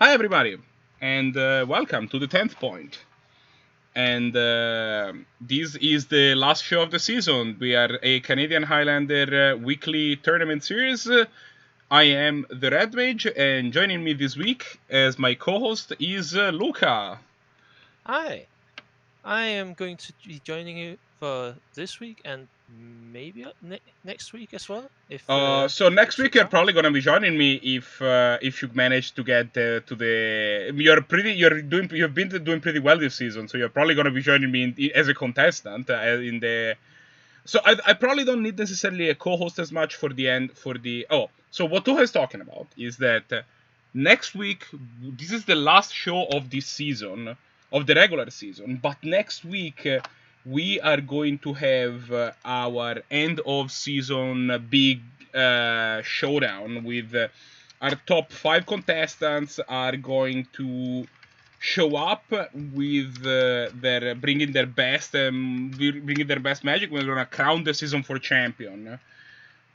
Hi, everybody, and welcome to the 10th point. And this is the last show of the season. We are a Canadian Highlander weekly tournament series. I am the Red Mage, and joining me this week as my co-host is Luca. Hi, I am going to be joining you for this week and maybe next week as well, if So next it week works you're out. probably gonna be joining me if you manage to get to the you've been doing pretty well this season, so you're probably gonna be joining me as a contestant in the. So I probably don't need necessarily a co-host as much for the end for the. Oh, so what Tuha is talking about is that next week this is the last show of this season of the regular season, but next week we are going to have our end of season big showdown with our top 5 contestants are going to show up with their bringing their best bringing their best magic. We're gonna crown the season 4 champion.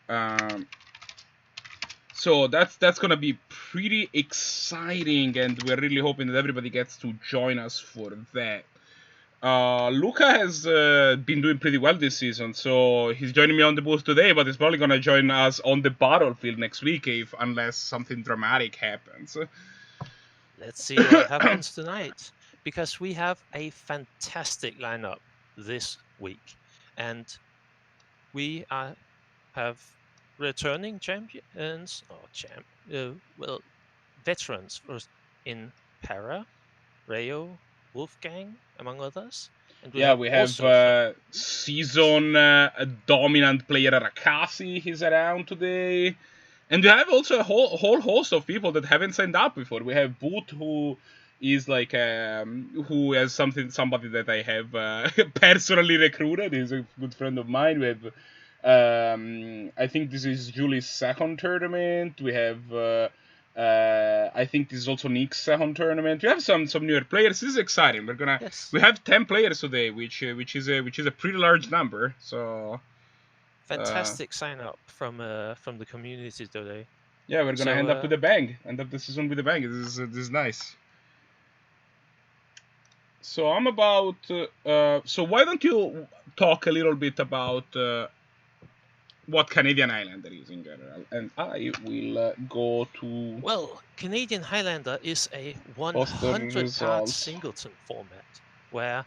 Um, so that's gonna be pretty exciting, and we're really hoping that everybody gets to join us for that. Luca has been doing pretty well this season, so he's joining me on the booth today, but he's probably gonna join us on the battlefield next week, if unless something dramatic happens. Let's see what happens tonight, because we have a fantastic lineup this week, and we have returning champions or veterans first in Para, Reiyu, Wolfgang, among others, and we Yeah, have we have also some. season dominant player Arakasi. He's around today, and we have also a whole host of people that haven't signed up before. We have Boot, who is like who has somebody that I have personally recruited. He's a good friend of mine. We have I think this is Julie's second tournament. We have I think this is also Nick's second tournament. We have some newer players. This is exciting. Yes. We have 10 players today, which is a pretty large number. So Fantastic sign up from the community today. yeah, we're gonna So end up with a bang. End up the season with a bang. This is nice. So I'm about. So why don't you talk a little bit about what Canadian Highlander is in general, and I will go to well, Canadian Highlander is a post the 100-card results. singleton format where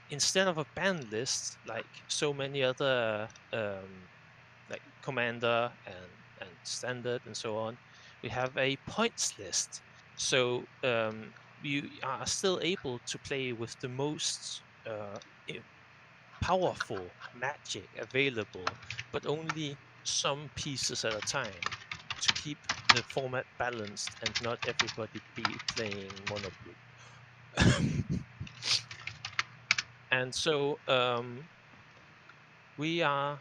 instead of a band list like so many other like Commander and Standard and so on, we have a points list. So you are still able to play with the most powerful magic available, but only some pieces at a time to keep the format balanced and not everybody be playing Monoblue. And so we are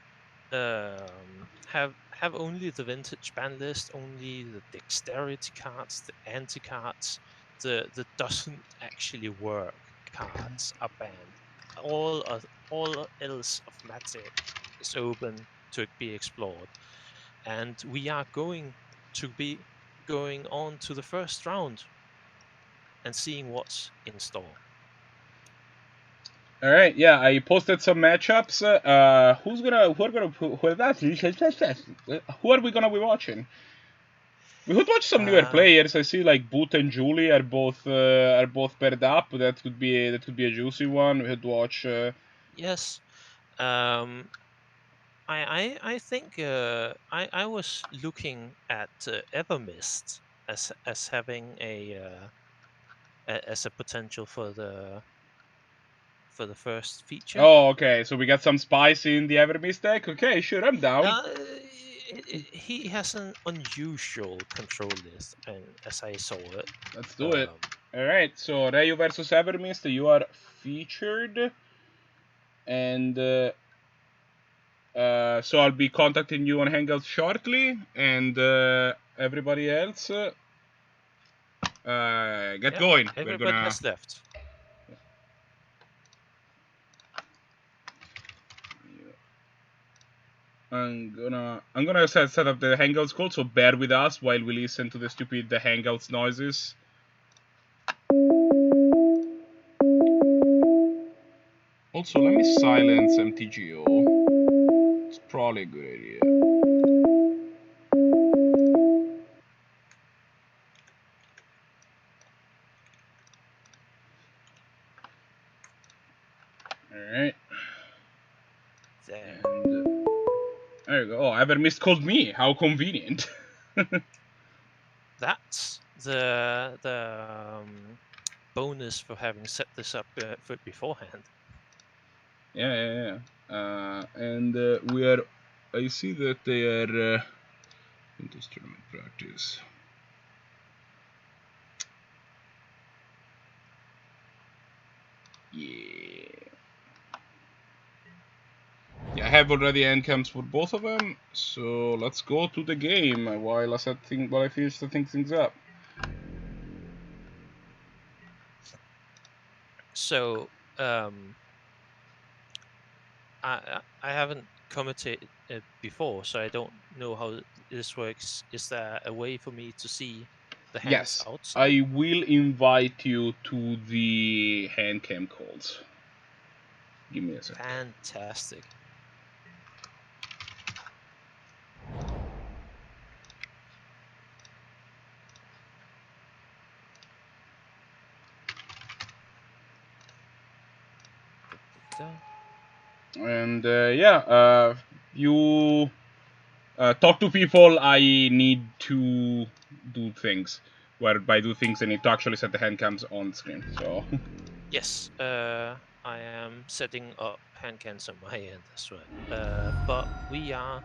have only the vintage ban list, only the dexterity cards, the anti cards, the doesn't actually work cards are banned. All else of magic is open to be explored, and we are going to be going on to the first round and seeing what's in store. All right, yeah, I posted some matchups. Who are we gonna be watching? We could watch some newer Uh, players. I see like Boot and Juliee are both paired up. That could be a juicy one. We could watch. yes. Um, I think I was looking at Evermist as having as a potential for the first feature. Oh, okay. So we got some spice in the Evermist deck. Okay, sure, I'm down. He has an unusual control list, and as I saw it, Let's do it. um, All right. So Reiyu versus Evermist. You are featured, and so I'll be contacting you on Hangouts shortly, and everybody else, get yeah, going. We're everybody gonna. has left. I'm gonna set up the Hangouts call, so bear with us while we listen to the Hangouts noises. Also, let me silence MTGO. It's probably a good idea. Alright. There. And there you go. Oh, Evermist called me. How convenient. That's the bonus for having set this up beforehand. Yeah. And we are. I see that they are in this tournament practice. Yeah. Yeah, I have already end camps for both of them, so let's go to the game while I finish setting things up. So I haven't commented before, so I don't know how this works. Is there a way for me to see the hands Yes, outside? I will invite you to the hand cam calls. Give me a second. Fantastic. And you talk to people. I need to do things. Where by do things, I need to actually set the hand cams on screen. So Yes, I am setting up hand cans on my end as well. But we are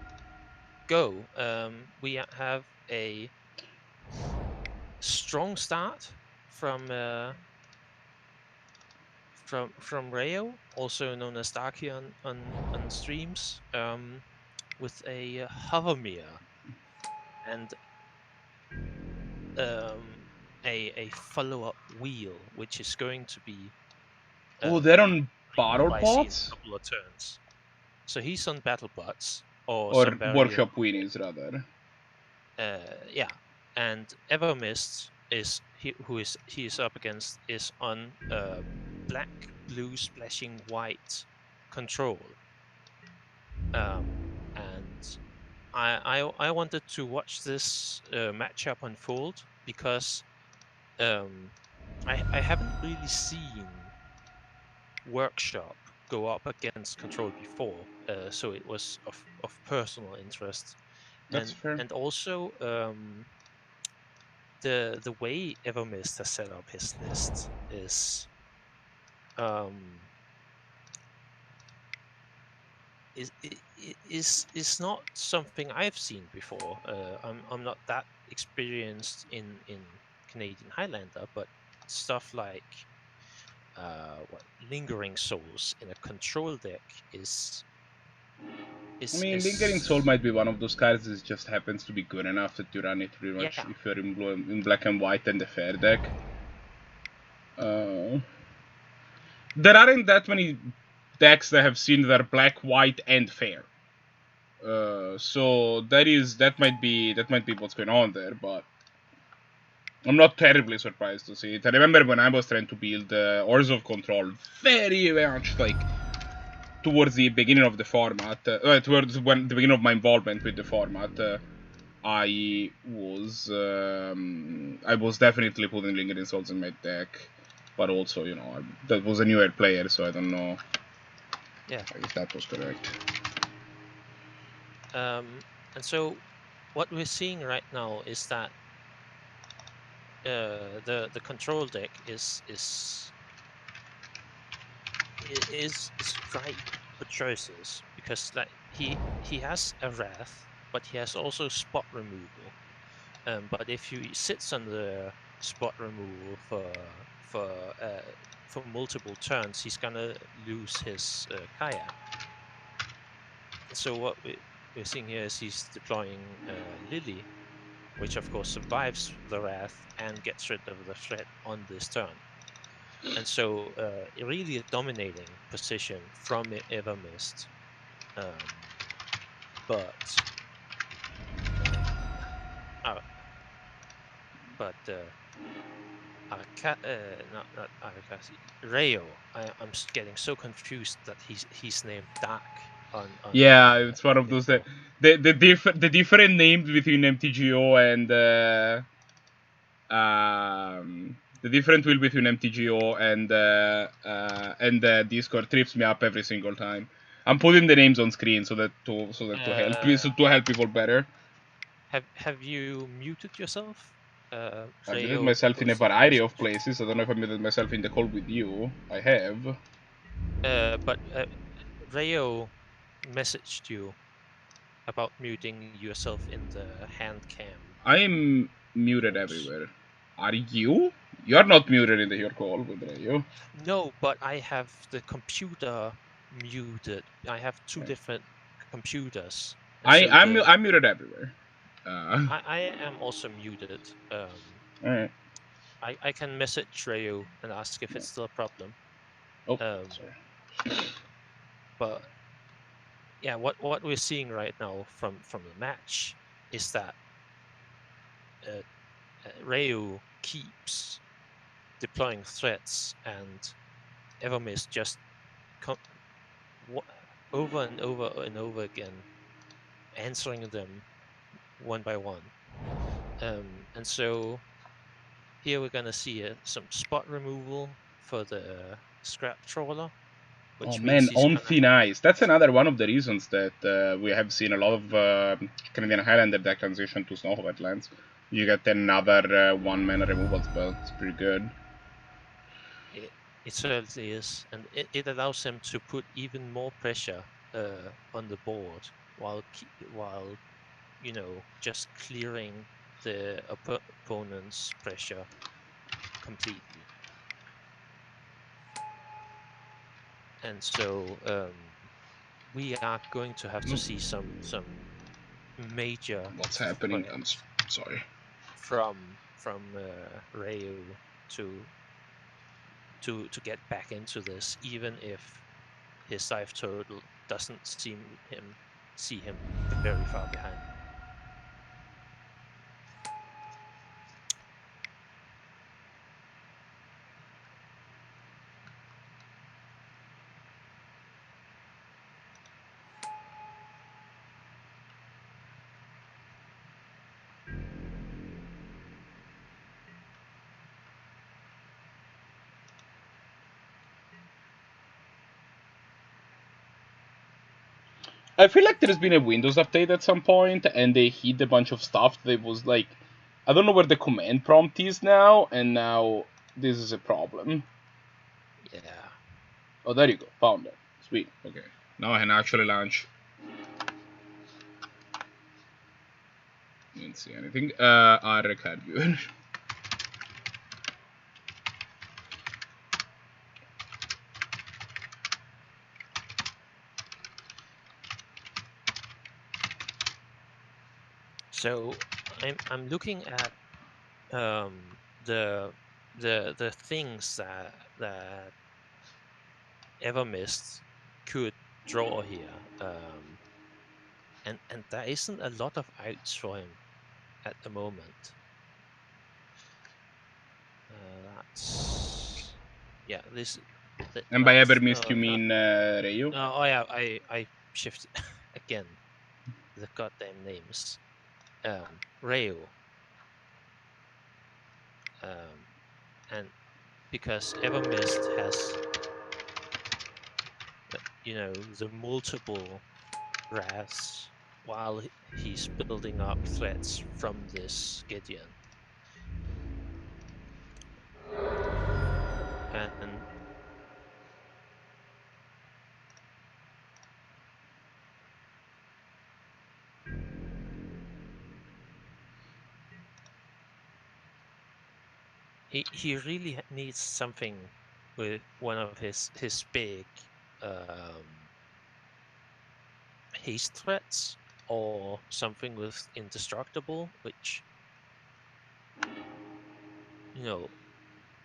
go. We have a strong start from Reiyu, also known as Darky on streams, with a Hovermere and a follow-up wheel, which is going to be they're on battle pricey in a pots couple of turns. So he's on battle bots or or some variant. workshop weenies rather. Yeah, and Evermist is he is up against is on black, blue, splashing white control. And I wanted to watch this matchup unfold because I haven't really seen Workshop go up against Control before, so it was of personal interest. That's fair. And also the way Evermist has set up his list is not something I've seen before. I'm not that experienced in Canadian Highlander, but stuff like Lingering Souls in a control deck is I mean, Lingering Soul might be one of those cards that just happens to be good enough that you run it pretty much if you're in black and white and the fair deck. There aren't that many decks that have seen their black, white, and fair. So that might be what's going on there, but I'm not terribly surprised to see it. I remember when I was trying to build Ores of Control, very much like towards the beginning of the format, towards the beginning of my involvement with the format, I was definitely putting Lingering Souls in my deck, but also that was a newer player, so I don't know. Yeah, if that was correct. And so what we're seeing right now is that the control deck is ripe for choices because like he has a wrath, but he has also spot removal. But if he sits on the spot removal for multiple turns, he's gonna lose his kayak. So what we're seeing here is he's deploying Lily, which of course survives the wrath and gets rid of the threat on this turn. And so really a dominating position from Evermist. but not Arakasi, Reiyu. I'm getting so confused that he's named Dark on Yeah, it's one of those Discord. the different names between MTGO and the different will between MTGO and Discord trips me up every single time. I'm putting the names on screen so that to help people better. Have you muted yourself? I muted Reiyu myself in a posted a variety of message. places. I don't know if I muted myself in the call with you. I have. But Reiyu messaged you about muting yourself in the hand cam. I am muted Modes. everywhere. Are you? You're not muted in your call with Reiyu. No, but I have the computer muted. I have two different computers, and so I'm muted everywhere. I am also muted. Alright. I can message Reiyu and ask if it's still a problem. Oh, Um, sorry. but yeah, what we're seeing right now from the match is that Reiyu keeps deploying threats, and Evermist just over and over and over again answering them one by one. And so here we're gonna see some spot removal for the scrap trawler, Oh which means man, he's on gonna thin ice. That's another one of the reasons that we have seen a lot of Canadian Highlander deck transition to Snow Wetlands. You get another 1-mana removal spell. It's pretty good. It certainly is, and it allows him to put even more pressure on the board while just clearing the opponent's pressure completely. And so we are going to have to see some major What's happening? I'm effort sorry. from Reiyu to get back into this, even if his Scythe Turtle doesn't see him very far behind. I feel like there's been a Windows update at some point, and they hid a bunch of stuff that was like, I don't know where the command prompt is now, and now this is a problem. Yeah. Oh, there you go. Found it. Sweet. Okay. Now I can actually launch. Didn't see anything. Arcade viewer. So I'm looking at the things that Evermist could draw here, and there isn't a lot of outs for him at the moment. That's this. And by That's Evermist, you mean Reiyu? no. Oh yeah, I shifted again. The goddamn names. Reiyu. And because Evermist has the multiple wraths while he's building up threats from this Gideon. And he really needs something with one of his big haste threats, or something with indestructible, which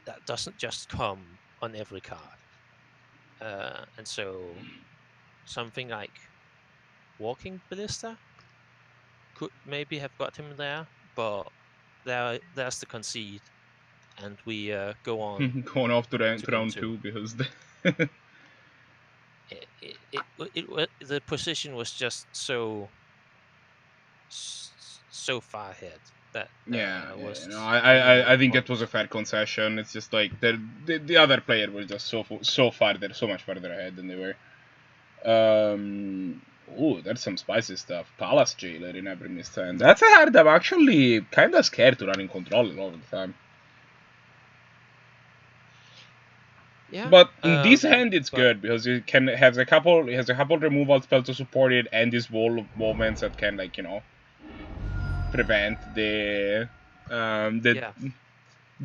that doesn't just come on every card. And so something like walking ballista could maybe have got him there, but there's the concede, and we go on going off to to game round 2. 2 because the position was just so far ahead that was. No, really I think it was a fair concession. It's just like the other player was just so much farther ahead than they were. Oh, that's some spicy stuff. Palace Jailer in Evermist hand. That's a card I'm actually kind of scared to run in control all the time. Yeah. But in this hand it's good because it has a couple removal spells to support it and this wall of moments that can prevent the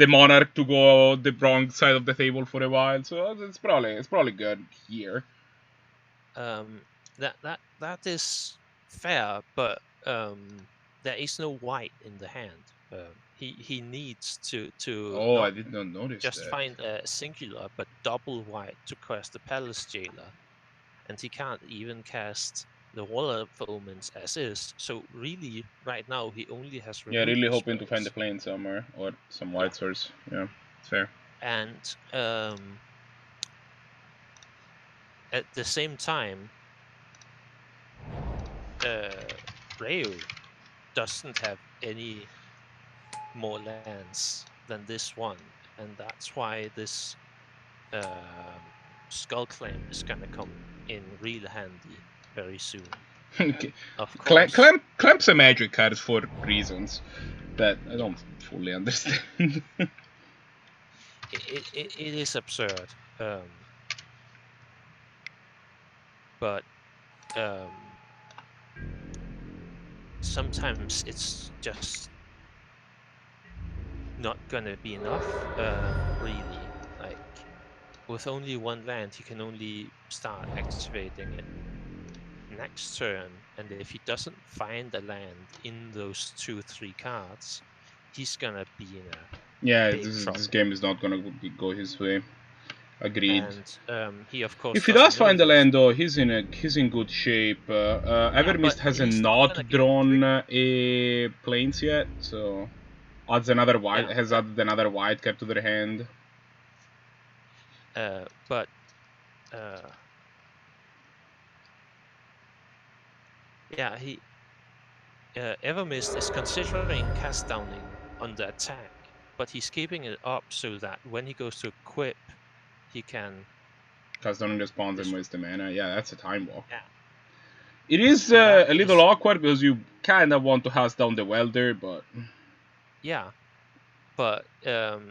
monarch to go the wrong side of the table for a while. So it's probably good here. That is fair, but there is no white in the hand. He needs to Oh, I did not notice just that. find a singular but double white to cast the Palace Jailer, and he can't even cast the Wall of Omens as is. So really, right now he only has removal really hoping spells. to find a plane somewhere or some white source. Yeah, it's fair. And at the same time, Reiyu doesn't have any more lands than this one, and that's why this Skull Clamp is gonna come in real handy very soon. Of course, Clamp's a magic card for reasons that I don't fully understand. it is absurd, but sometimes it's just not gonna be enough. Really, like with only one land, he can only start activating it next turn, and if he doesn't find a land in those 2-3 cards, he's gonna be in a big trouble. This game is not gonna go his way. Agreed. And he of course. If he does find the land, though, he's in good shape. Evermist has not drawn a planes yet, so adds another white. Has added another white card to their hand. But he Evermist is considering cast downing on the attack, but he's keeping it up so that when he goes to equip, he can cast down responds and waste the mana. Yeah, that's a time walk. Yeah. It is a little awkward because you kind of want to cast down the welder, but yeah, but there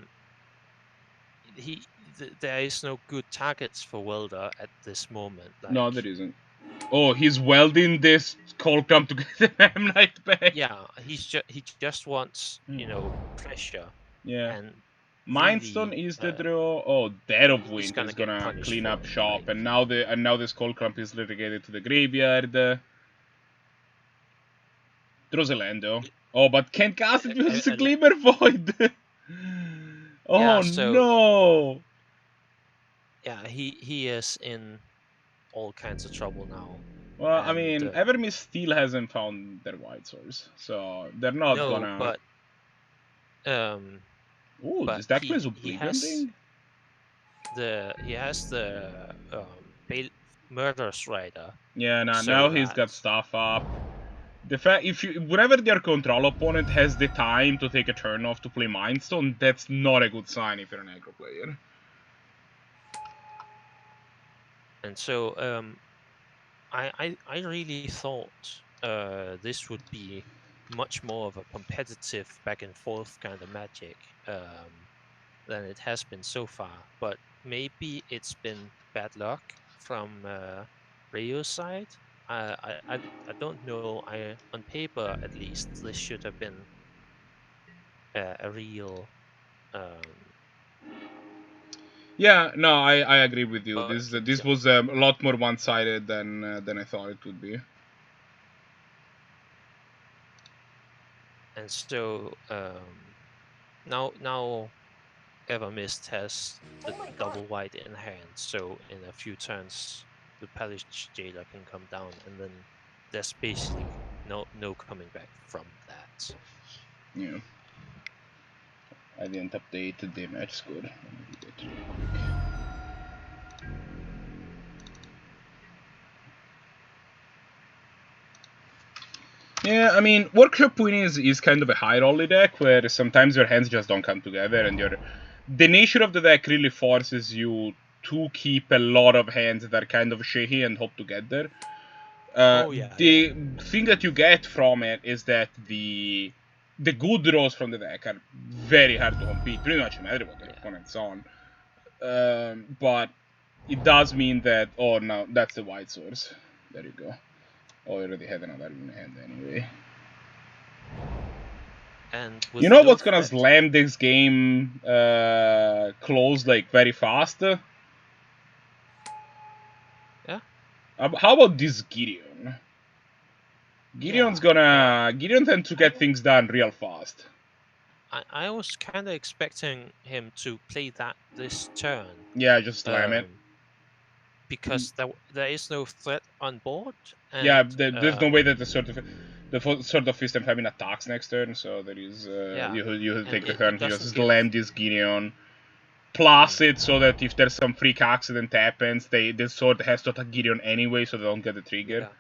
is no good targets for welder at this moment. No, there isn't. Oh, he's welding this Skull Clamp to get the Mem Knight back. Yeah, he just wants pressure. Yeah. And Mindstone is the draw. Oh, Dead of Winter is gonna clean up shop, and now the Skull Clamp is relegated to the graveyard. Draws a land though. Oh, but can't cast it because it's a Glimmer Void. Oh no! Yeah, he is in all kinds of trouble now. Well, I mean, Evermist still hasn't found their white source, so they're not gonna. But this deck plays Oblivion. He has the Murderous Rider. Yeah, now he's got stuff up. The fact whenever their control opponent has the time to take a turn off to play Mindstone, that's not a good sign if you're an aggro player. And so I really thought this would be much more of a competitive back and forth kind of Magic than it has been so far. But maybe it's been bad luck from Reiyu's side. I don't know. On paper, at least, this should have been a real. Yeah, no, I agree with you. This was a lot more one-sided than I thought it would be. And so now Evermist has the double white in hand. So in a few turns, the Palace Jailer can come down, and then there's basically no coming back from that. Yeah. I didn't update the match score. Yeah, I mean, Workshop winning is kind of a high rolly deck where sometimes your hands just don't come together, and the nature of the deck really forces you to keep a lot of hands that are kind of shaky and hope together. The thing that you get from it is that the good draws from the deck are very hard to compete, pretty much no matter what the opponent's on. But it does mean that, oh no, that's the white source. There you go. Oh, I already had another in hand anyway. And you know what's gonna slam this game close like very fast? Yeah. How about this Gideon? Gideon tends to get things done real fast. I was kind of expecting him to play that this turn. Yeah, just slam it. Because there is no threat on board. And, yeah, there's no way that the Sword of Fist and Famine attacks next turn, so there is you take the turn to just slam this Gideon. Plus it so that if there's some freak accident happens, the sword has to attack Gideon anyway, so they don't get the trigger.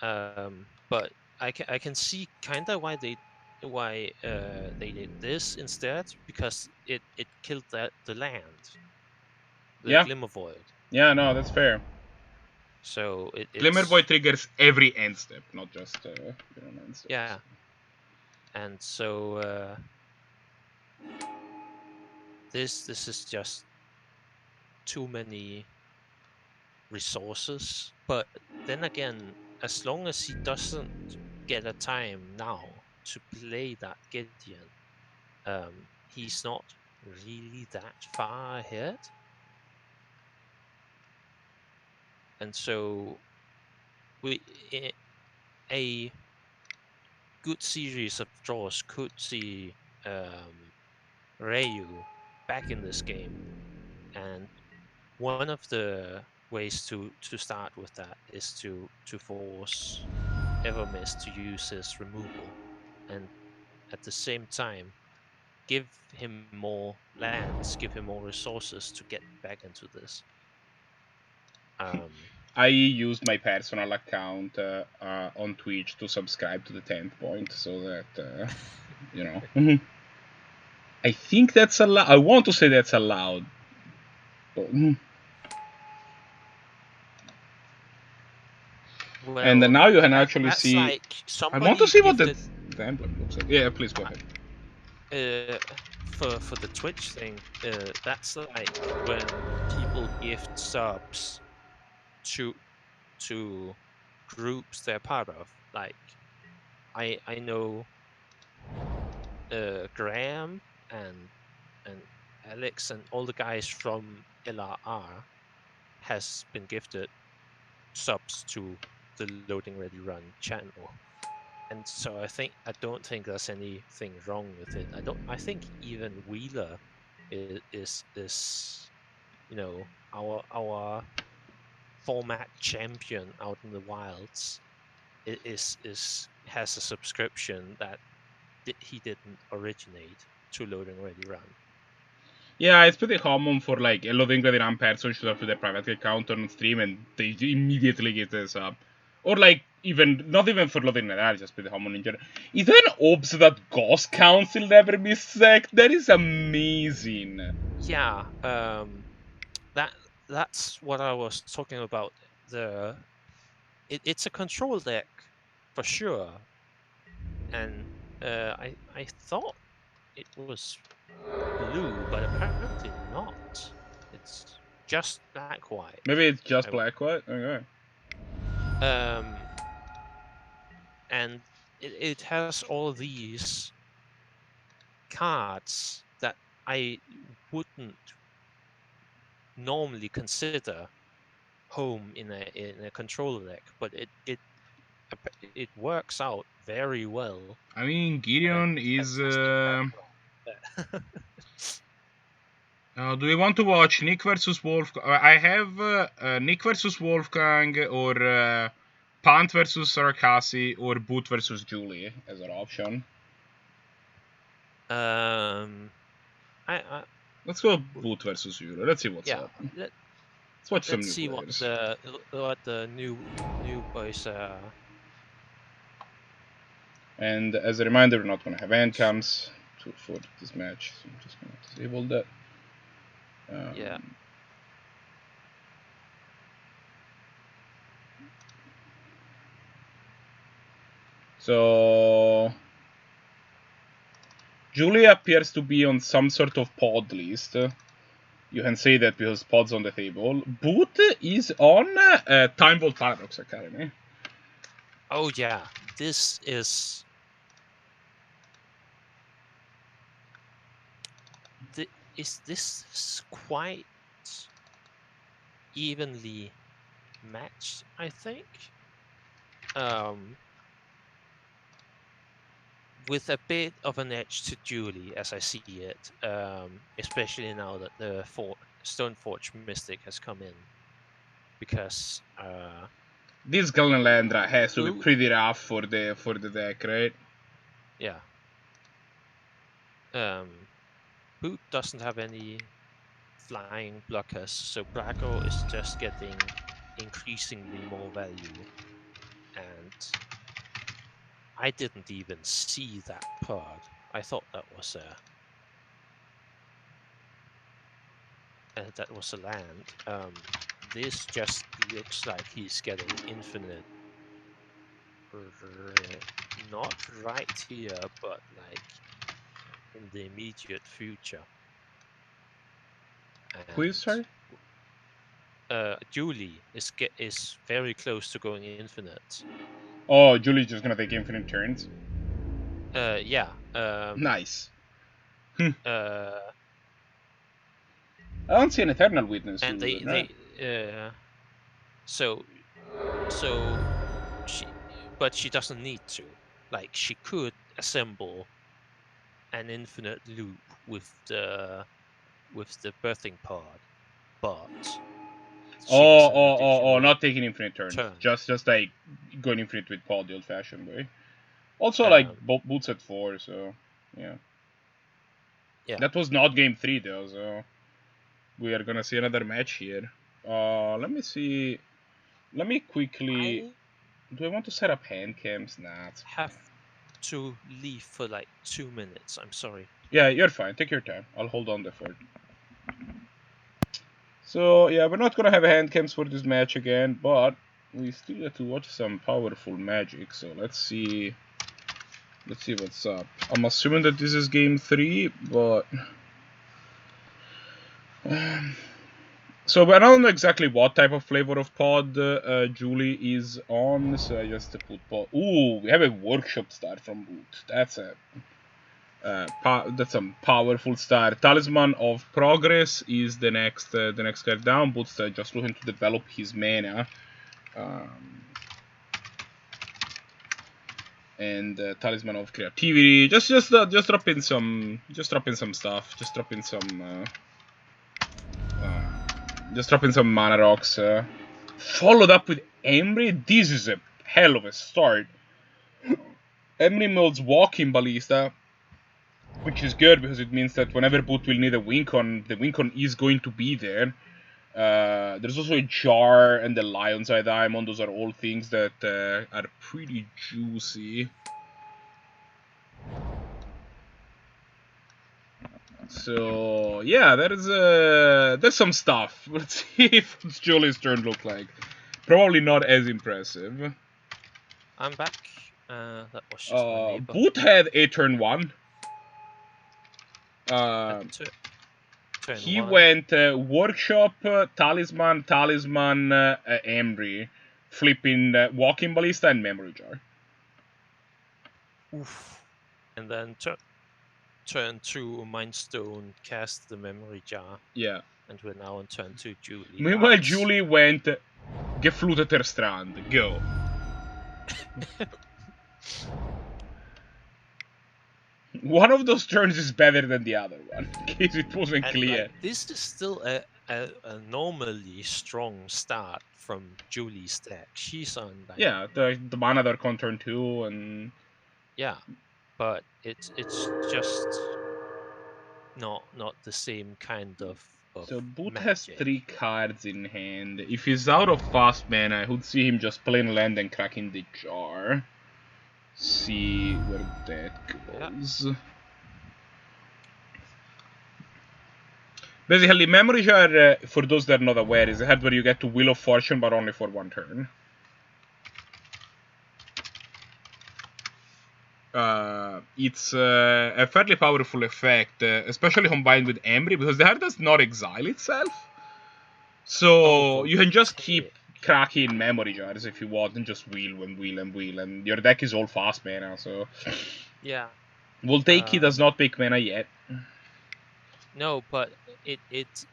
Yeah. But I can see kind of why they did this instead, because it killed the land, the Glimmer Void. Yeah, no, that's fair. So Glimmer Void triggers every end step, not just end steps. Yeah. And so this is just too many resources. But then again, as long as he doesn't get a time now to play that Gideon, he's not really that far ahead. And so a good series of draws could see Reiyu back in this game. And one of the ways to start with that is to force Evermist to use his removal, and at the same time give him more lands, give him more resources to get back into this. I used my personal account on Twitch to subscribe to the 10th point, so that you know. I think that's allowed. I want to say that's allowed. But, well, and now you can actually see. Like I want to see what the emblem looks like. Yeah, please go ahead. For the Twitch thing, that's like when people gift subs to groups they're part of. Like I know Graham and Alex and all the guys from LRR has been gifted subs to the Loading Ready Run channel. And so I don't think there's anything wrong with it. I think even Wheeler is our format champion out in the wilds has a subscription that he didn't originate to Loading Ready Run. Yeah, it's pretty common for like a Loading Ready Run person shows up to their private account on stream and they immediately get this up. Or like not even for Loading Ready Run, just pretty common in general. Is there an obs that Ghost Council never missed sec? That is amazing. Yeah, that's what I was talking about. It's a control deck for sure, and I thought it was blue, but apparently not. It's just black white. Maybe it's just black white. Okay. And it has all these cards that I wouldn't normally consider home in a controller deck, but it works out very well. I mean, Gideon is. Do we want to watch Nick versus Wolfgang? I have Nick versus Wolfgang or Pant versus Arakasi or Boot versus Juliee as an option. Let's go Boot versus Juliee. Let's see what's up. Let's watch some new see players. what the new boys And as a reminder, we're not going to have hand cams for this match, so I'm just going to disable that. Yeah. So Juliee appears to be on some sort of pod list. You can say that because pod's on the table. Boot is on Time Vault Paranundrox Academy. Oh yeah, this is this quite evenly matched, I think. With a bit of an edge to Juliee, as I see it, especially now that the Stoneforge Mystic has come in, because this Highlander has to be pretty rough for the deck, right? Yeah. Boot doesn't have any flying blockers, so Brago is just getting increasingly more value, and I didn't even see that pod. I thought that was a land. This just looks like he's getting infinite. Not right here, but like in the immediate future. And who is, sorry? Juliee is very close to going infinite. Oh, Juliee's just gonna take infinite turns. Yeah. Nice. I don't see an Eternal Witness. And but she doesn't need to. Like, she could assemble an infinite loop with the birthing pod, but not taking infinite turns. Just like going infinite with pod the old-fashioned way. Also, like Boots at 4, so yeah. That was not game 3 though, so we are gonna see another match here. Let me see. Let me quickly. Do I want to set up hand cams? Nah. Have to leave for like 2 minutes. I'm sorry. Yeah, you're fine. Take your time. I'll hold on the fort. So yeah, we're not gonna have hand cams for this match again, but we still have to watch some powerful magic. So let's see. Let's see what's up. I'm assuming that this is game 3, but so I don't know exactly what type of flavor of pod Juliee is on, so I just put pod. Ooh, we have a workshop start from Boot. That's a powerful start. Talisman of Progress is the next card down. Boot's just looking to develop his mana. And Talisman of Creativity. Just drop in some stuff. Just drop in some mana rocks. Followed up with Emry. This is a hell of a start. Emry molds Walking Ballista, which is good because it means that whenever Boot will need a Wincon, the Wincon is going to be there. There's also a Jar and the Lion's Eye Diamond. Those are all things that are pretty juicy. So yeah, there's some stuff. Let's see if Juliee's turn look like. Probably not as impressive. I'm back. That was just my neighbor. Boot had a turn 1. He went Workshop, Talisman, Emry, flipping Walking Ballista and Memory Jar. Oof. And then turn 2 Mind Stone, cast the Memory Jar. Yeah. And we're now on turn 2 Juliee. Meanwhile, Juliee went Gefluteter Strand. Go. One of those turns is better than the other one, in case it wasn't clear. Like, this is still a a normally strong start from Juliee's deck. She's on like Yeah, the mana that can turn 2 and yeah, but it's just not the same kind of so Boot has magic. 3 cards in hand. If he's out of fast mana, I would see him just playing land and cracking the jar. See where that goes. Yeah. Basically, Memory Jar, for those that are not aware, is a card where you get to Wheel of Fortune, but only for 1 turn. It's a fairly powerful effect, especially combined with Embry, because the card does not exile itself. So you can just keep cracking Memory Jars if you want, and just wheel and wheel and wheel, and your deck is all fast mana, so... Yeah. Voltaic does not pick mana yet. No, but it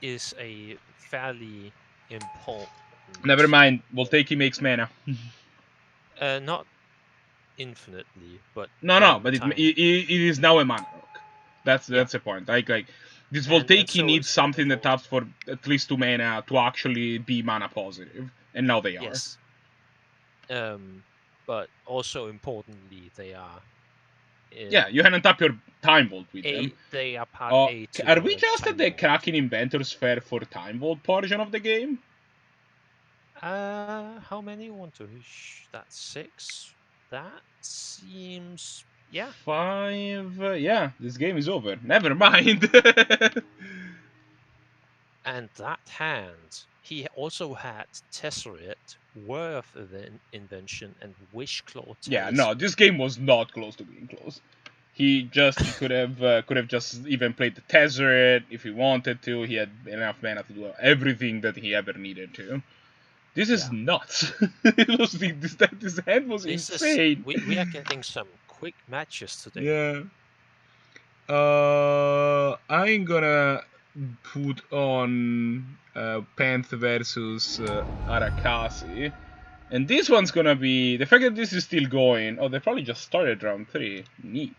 is a fairly important... Never mind, Voltaic makes mana. Not infinitely, but No, but it is now a mana rock. That's the point. Like this Voltaic needs something that taps for at least 2 mana to actually be mana positive, and now they are. Yes. But also importantly, they are. Yeah, you can untap your Time Vault with them. They are part A. Are we just at the Kraken Inventors Fair for Time Vault portion of the game? How many want to? That's 6. That seems 5. Yeah, this game is over. Never mind. And that hand, he also had Tesseret, Worth Invention, and Wishclaw Talisman. Yeah, no, this game was not close to being close. He could have just even played the Tesseret if he wanted to. He had enough mana to do everything that he ever needed to. This is nuts. This hand was insane. We are getting some quick matches today. Yeah. I'm gonna put on Panth versus Arakasi. And this one's gonna be... The fact that this is still going... Oh, they probably just started round 3. Neat.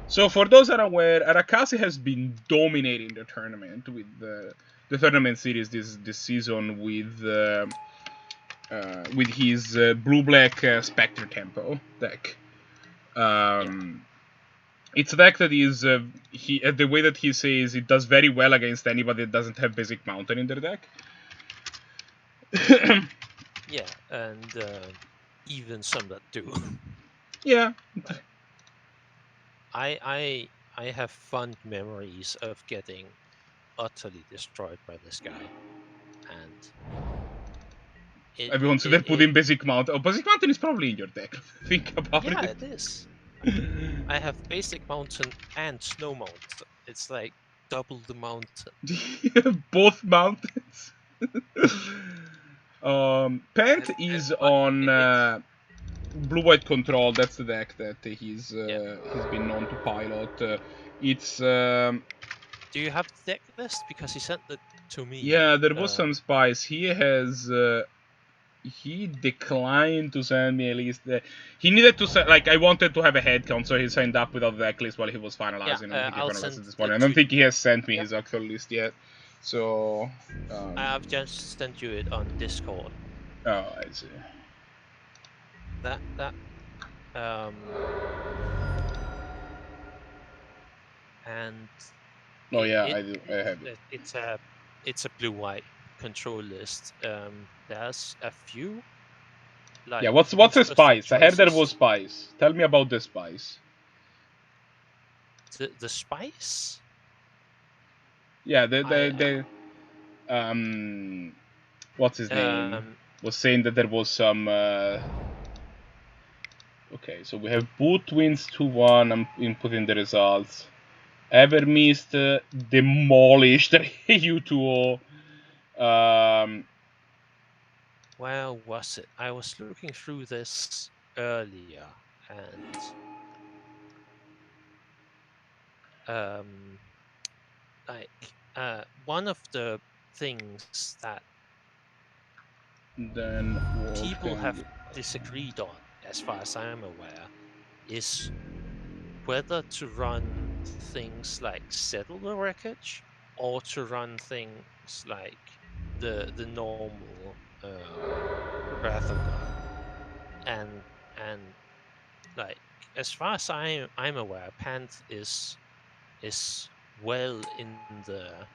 So for those that are aware, Arakasi has been dominating the tournament with the tournament series this season with his blue-black Spectre Tempo deck. It's a deck that is the way that he says it does very well against anybody that doesn't have basic mountain in their deck. Yeah, and even some that do. Yeah. I have fond memories of getting utterly destroyed by this guy, and everyone should have put in Basic Mountain. Oh, Basic Mountain is probably in your deck. Think about it. Yeah, it is. I have Basic Mountain and Snow Mountain. It's like double the mountain. Both mountains. Pant is on blue-white control. That's the deck that he's been known to pilot. It's. Do you have the deck list? Because he sent it to me. Yeah, there was some spice. He has. He declined to send me a list. He needed to send, like, I wanted to have a head count, so he signed up without the deck list while he was finalizing. I don't think he has sent me his actual list yet. So I've just sent you it on Discord. Oh, I see. And oh yeah, I do. I have it. It's a blue-white control list. There's a few. Like, yeah, what's a spice? I heard there was spice. Tell me about the spice. The spice? Yeah, what's his name? Was saying that there was some. Okay, so we have Boot wins 2-1. I'm inputting the results. Evermist demolished Reiyu 2-0. Where was it? I was looking through this earlier, and one of the things that people have disagreed on, as far as I'm aware, is whether to run things like Settle the Wreckage auto-run things like the normal Wrath of God, and like as far as I'm aware, Panth is well in the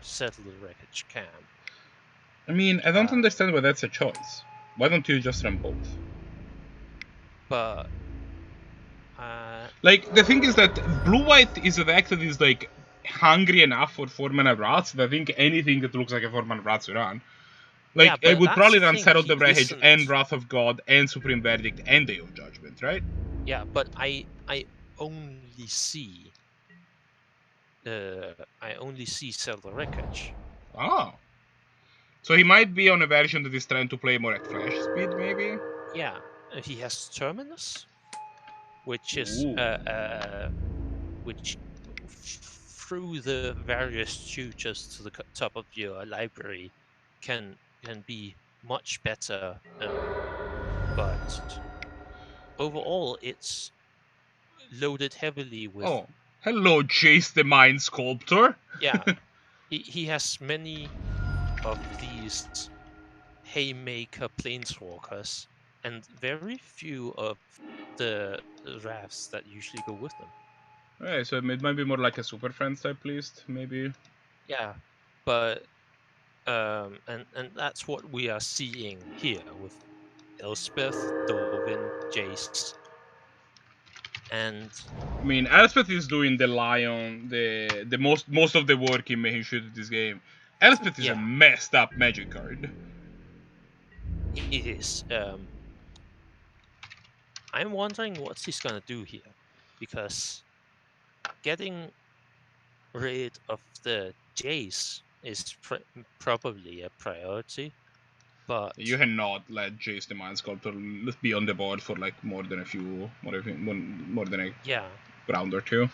settled wreckage camp. I mean, I don't understand why that's a choice. Why don't you just run both? But like the thing is that blue-white is a deck that is like hungry enough for 4-mana Rats that I think anything that looks like a 4-mana Rats you run. Like, yeah, I would probably run thing, Herald of Wreckage and Wrath of God and Supreme Verdict and Day of Judgment, right? Yeah, but I only see Settled Wreckage. Oh. So he might be on a version that is trying to play more at flash speed, maybe? Yeah, he has Terminus, which is which through the various tutors to the top of your library can be much better, but overall it's loaded heavily with. Oh, hello, Jace the Mind Sculptor. Yeah, he has many of these haymaker planeswalkers and very few of the rafts that usually go with them. Alright, so it might be more like a Super Friends type list, maybe. Yeah, but and that's what we are seeing here with Elspeth, Dovin, Jace, and I mean, Elspeth is doing the Lion, the most of the work in making sure that this game. Elspeth is a messed up Magic card. It is. I'm wondering what he's gonna do here, because getting rid of the Jace is probably a priority, but you cannot let Jace the Mind Sculptor be on the board for like more than a round or two.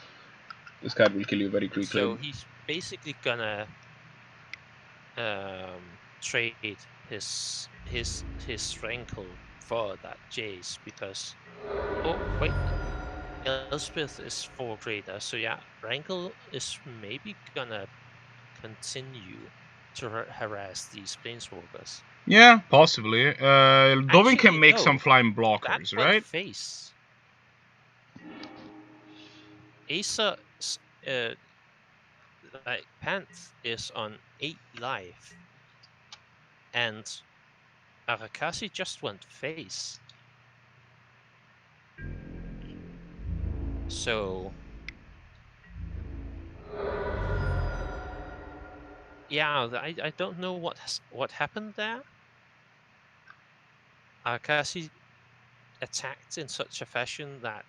This card will kill you very quickly. So he's basically gonna trade his Rankle for that Jace, because wait, Elspeth is 4 greater, so yeah, Rankle is maybe gonna continue to harass these planeswalkers. Yeah, possibly. Dovin can make some flying blockers, that right? Face. Acer, like Panth is on 8 life, and Arakasi just went face. So yeah, I don't know what happened there. Arakasi attacked in such a fashion that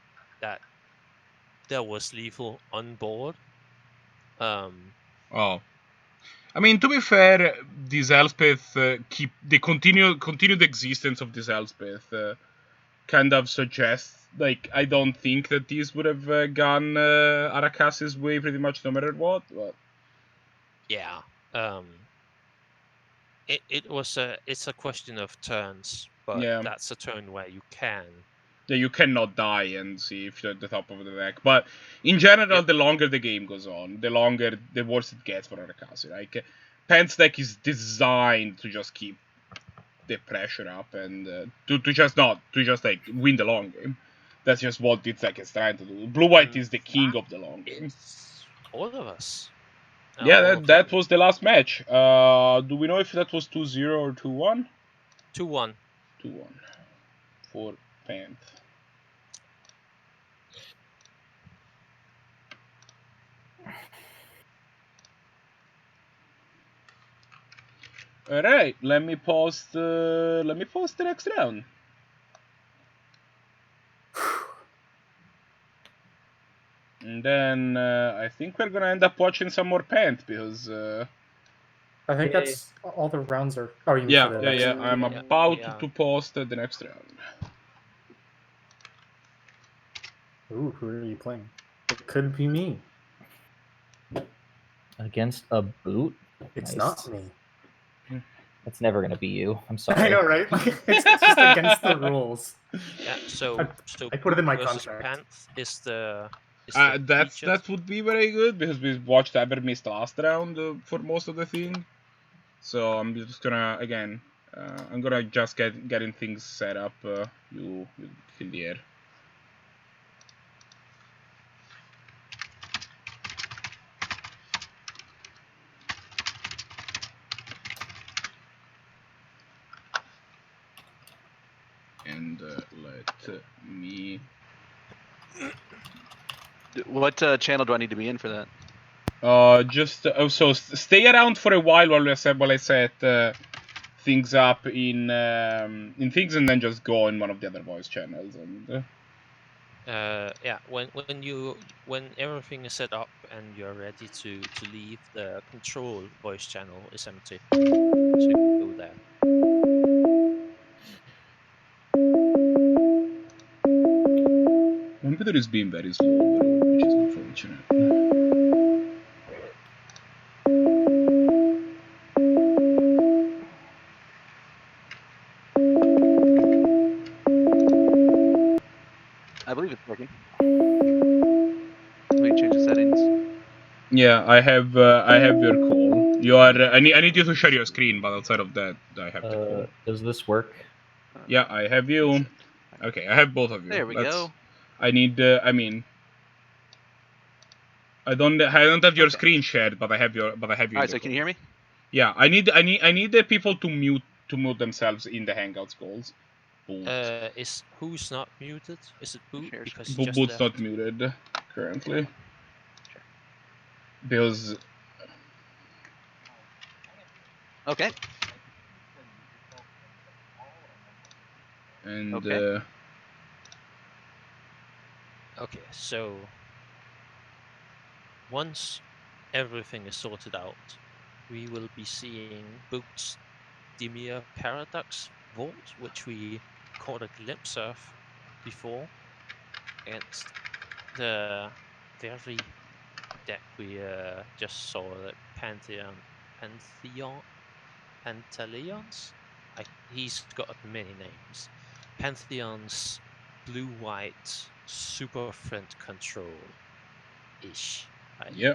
there was lethal on board. Oh. I mean, to be fair, this Elspeth continued existence of this Elspeth kind of suggests, like, I don't think that these would have gone Arakasi's way pretty much no matter what. But yeah, it's a question of turns, but that's a turn where you can. Yeah, you cannot die and see if you're at the top of the deck. But in general, the longer the game goes on, the worse it gets for Arakasi. Like, Pant's deck is designed to just keep the pressure up and to just like win the long game. That's just what its deck is trying to do. Blue-white is the king of the long game. All of us. Yeah, that was the last match. Do we know if that was 2-0 or 2-1? 2-1. 2-1 for Pant. All right, let me post the next round. And then I think we're gonna end up watching some more Pant because I think that's all the rounds are. Oh, you mean yeah, for the next yeah. I'm about to post the next round. Ooh, who are you playing? It could be me. Against a boot? It's not me. It's never gonna be you. I'm sorry. I know, right? It's just against the rules. Yeah, so I put it in my contract. Panth is the Is the creature? That would be very good because we watched Evermist last round for most of the thing. So I'm just gonna again. I'm gonna just getting things set up. You fill the air. And let me. What channel do I need to be in for that? Just so stay around for a while while I set things up in things, and then just go in one of the other voice channels. And Yeah, when everything is set up and you're ready to leave, the control voice channel is empty, so you can go there. my computer is being very slow, which is unfortunate. I believe it's working. Let me change the settings. Yeah, I have your call. You are. I need you to share your screen, but outside of that, I have the call. Does this work? Yeah, I have you. Okay, I have both of you. There we go. I need. I mean, I don't have your Okay. screen shared, but I have your. All right, so can you hear me? Yeah, I need the people to mute themselves in the Hangouts calls. Is who's not muted? Is it Boot? Share Because screen. he just Boot's left. not muted currently. Sure. Because. Okay. And. Okay. Okay, so once everything is sorted out, we will be seeing Boot's Dimir Paradox Vault, which we caught a glimpse of before, against the very deck we just saw, the Pantaleons. He's got many names. Pantheon's blue-white super friend control ish. Yeah.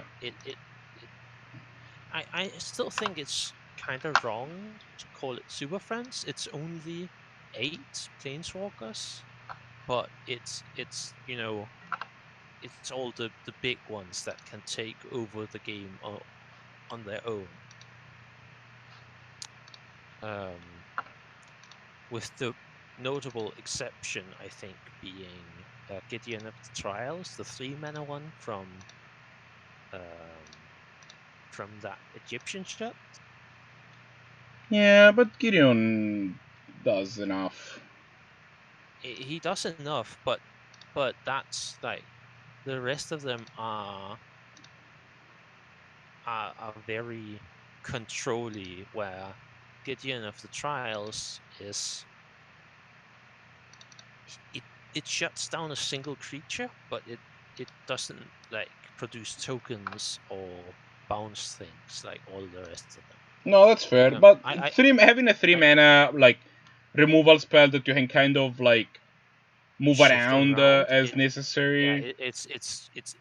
I still think it's kind of wrong to call it super friends. It's only 8 planeswalkers, but it's it's all the big ones that can take over the game on their own. With the notable exception, I think, being Gideon of the Trials, the 3-mana one from that Egyptian shot. Yeah, but Gideon does enough. He does enough, but that's like the rest of them are very controlly, where Gideon of the Trials is it shuts down a single creature, but it doesn't like produce tokens or bounce things like all the rest of them. No, that's fair. But having a 3-mana like removal spell that you can kind of like move around as necessary. Yeah,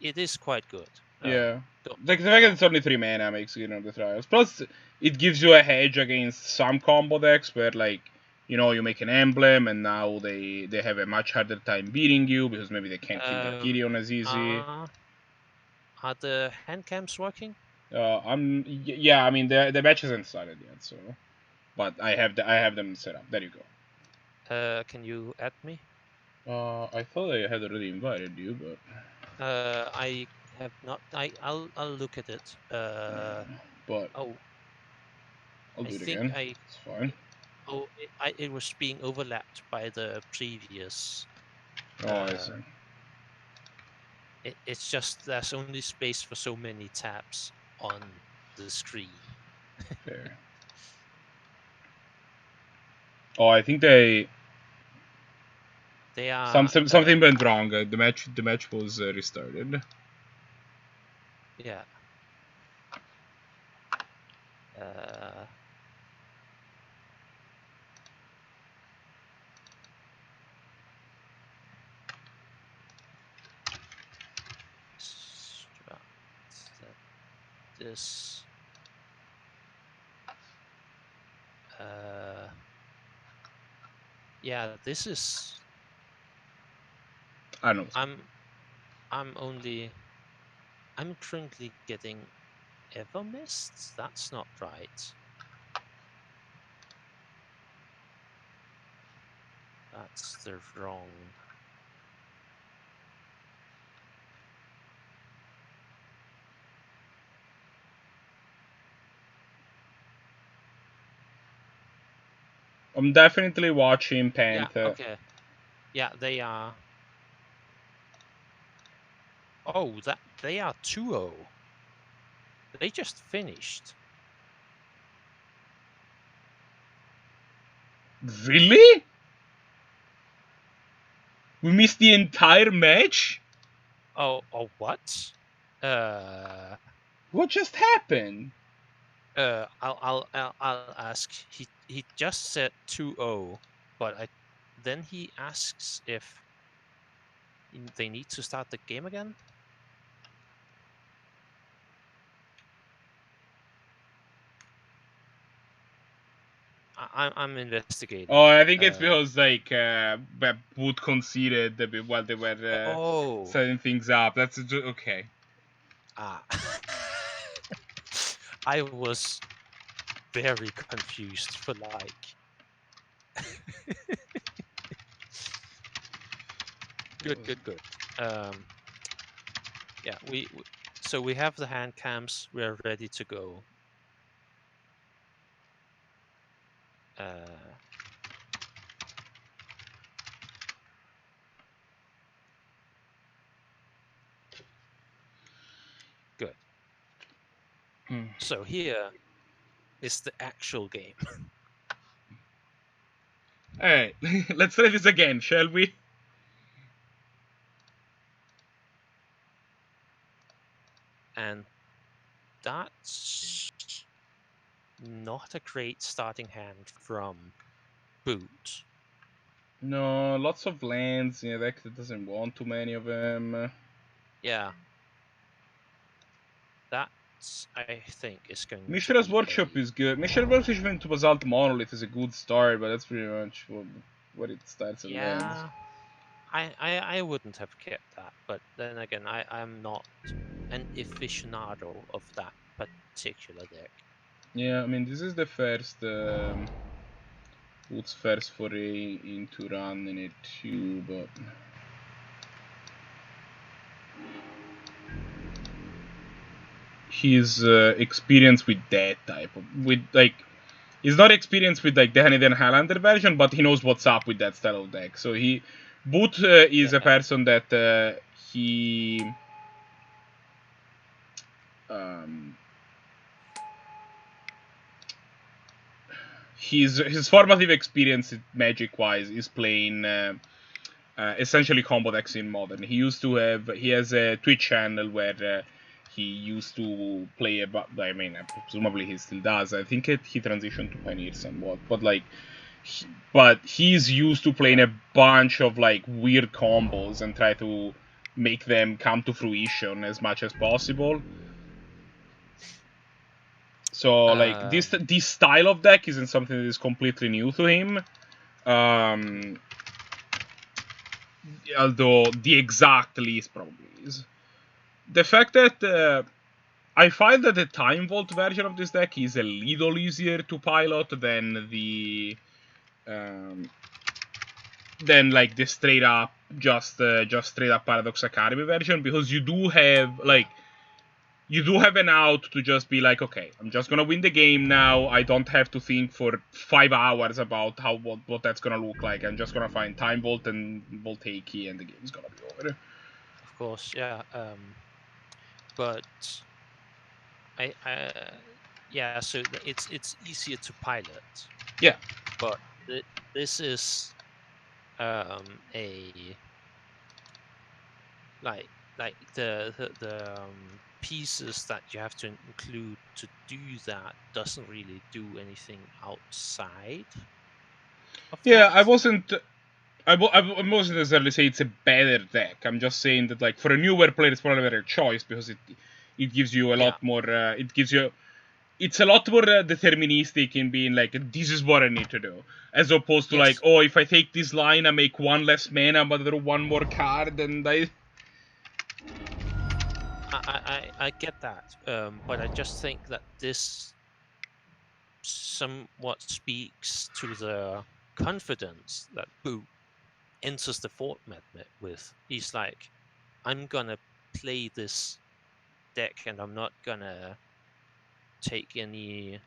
it is quite good. Yeah. Like the fact that it's only 3-mana makes it the trials. Plus, it gives you a hedge against some combo decks where, like, you make an emblem and now they have a much harder time beating you because maybe they can't kill their Gideon as easy. Are the hand cams working? Yeah. I mean, the match hasn't started yet, so. But I have them set up. There you go. Can you add me? I thought I had already invited you, but. I have not. I'll look at it. But. Oh. I'll do it again. It's fine. It was being overlapped by the previous. I see. It's just there's only space for so many tabs on the screen. Fair. Oh, I think they are something went wrong. The match was restarted. Yeah. is yeah, this is I don't know. I'm currently getting Evermist. That's not right. That's the wrong. I'm definitely watching Yeah, Panther. okay. Yeah, they are. Oh, they are 2-0. They just finished. Really? We missed the entire match? Oh, what? What just happened? I'll ask. He just said 2-0, but then he asks if they need to start the game again. I'm investigating. Oh, I think it's because like Boot conceded while they were setting things up. That's okay. I was very confused for like. Good. Yeah, so we have the hand cams. We are ready to go. Good. So here is the actual game. All right, let's try this again, shall we? And that's not a great starting hand from Boot. No, lots of lands. Yeah, deck that doesn't want too many of them. Yeah. That's, I think, is going Mishra's to be Workshop is good. Mishra's Workshop into Basalt Monolith is a good start, but that's pretty much what it starts and ends. I wouldn't have kept that, but then again, I'm not an aficionado of that particular deck. Yeah, I mean, this is the first Boot's first foray into running it too, but his experience with that type of he's not experienced with like the Canadian Highlander version, but he knows what's up with that style of deck. So Boot is a person that his formative experience Magic wise is playing essentially combo decks in Modern. He has a Twitch channel where he used to play I mean, presumably he still does. I think he transitioned to Pioneer somewhat, but he's used to playing a bunch of like weird combos and try to make them come to fruition as much as possible. So like this style of deck isn't something that is completely new to him. Although the exact list probably is. The fact that I find that the Time Vault version of this deck is a little easier to pilot than the like the straight up just straight up Paradox Academy version, because you do have an out to just be like, okay, I'm just gonna win the game now. I don't have to think for 5 hours about what that's gonna look like. I'm just gonna find Time Vault and Voltaic, and the game's gonna be over. Of course, yeah. But yeah, so it's easier to pilot. Yeah. But this is a like the pieces that you have to include to do that doesn't really do anything outside of Yeah, that. I wasn't necessarily say it's a better deck. I'm just saying that like for a newer player, it's probably a better choice because It gives you a Yeah. lot more. It's a lot more deterministic in being like, this is what I need to do, as opposed to like, Yes. oh, if I take this line, I make one less mana, but I draw one more card, and I get that, but I just think that this somewhat speaks to the confidence that Boot enters the format with. He's like, I'm gonna play this deck, and I'm not gonna take any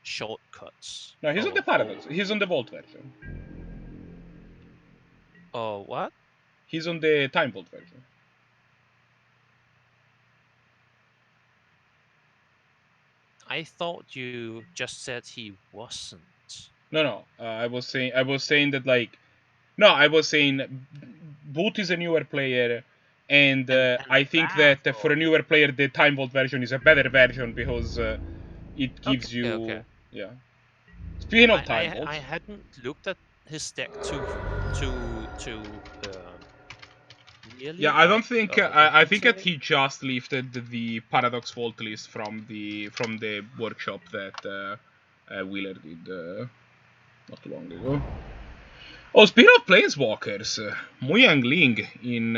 shortcuts. No, he's on the Paradox. He's on the Vault version. Oh, what? He's on the Time Vault version. I thought you just said he wasn't. No. I was saying that like, no, I was saying Boot is a newer player, and I think that for a newer player, the Time Vault version is a better version because it gives you. Okay. Yeah. Speaking of Time Vault, I hadn't looked at his deck too really. yeah, I don't think I think that detail. he just lifted the Paradox Vault list from the workshop that Wheeler did not too long ago. Oh, speaking of Planeswalkers, Muyang Ling in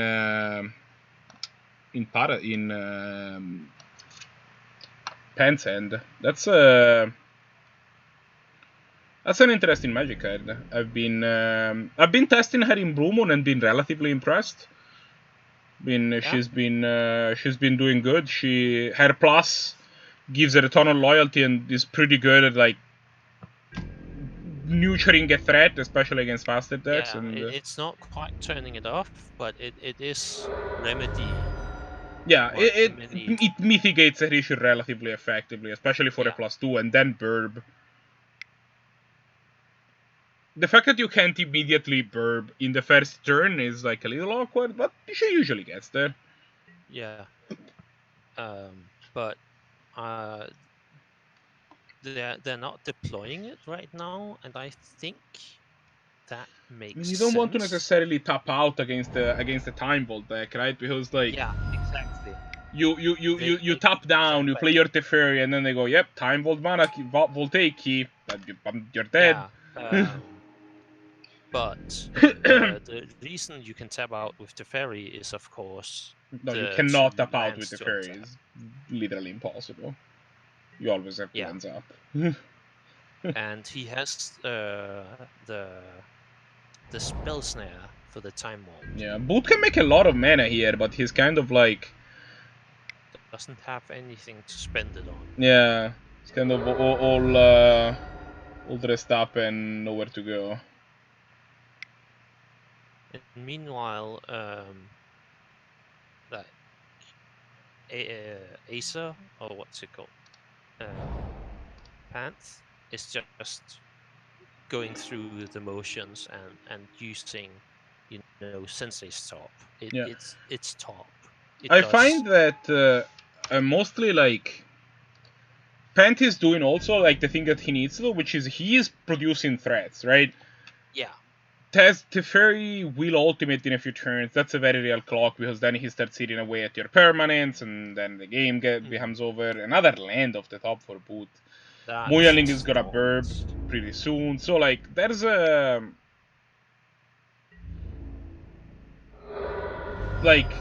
Pants End. That's an interesting Magic card. I've been testing her in Blue Moon and been relatively impressed. She's been doing good. Her plus gives her a ton of loyalty and is pretty good at like nurturing a threat, especially against faster decks. Yeah, and it's not quite turning it off, but it is remedy. Yeah, what it mitigates her issue relatively effectively, especially for a +2 and then Burb. The fact that you can't immediately Burb in the first turn is like a little awkward, but she usually gets there. Yeah. But they're not deploying it right now, and I think that makes sense. You don't want to necessarily tap out against the Time Vault deck, right? Because like, yeah, exactly. You tap down, you play your Teferi, and then they go, yep, Time Vault mana, Voltaic key, you're dead. Yeah. But the reason you can tap out with Teferi is, of course, no, you cannot tap out with Teferi. It's literally impossible. You always have to lens up. And he has the spell snare for the Time Vault. Yeah, Boot can make a lot of mana here, but he's kind of like doesn't have anything to spend it on. Yeah, it's kind of all dressed up and nowhere to go. And meanwhile, that Acer, or what's it called, Panth, is just going through the motions and using, Sensei's top. It's top. I find that mostly like Pant is doing also like the thing that he needs to do, which is he is producing threats, right? Yeah. Teferi will ultimate in a few turns. That's a very real clock because then he starts eating away at your permanents, and then the game becomes over. Another land off the top for Boot. Moyaling is gonna burb pretty soon, so like there's a like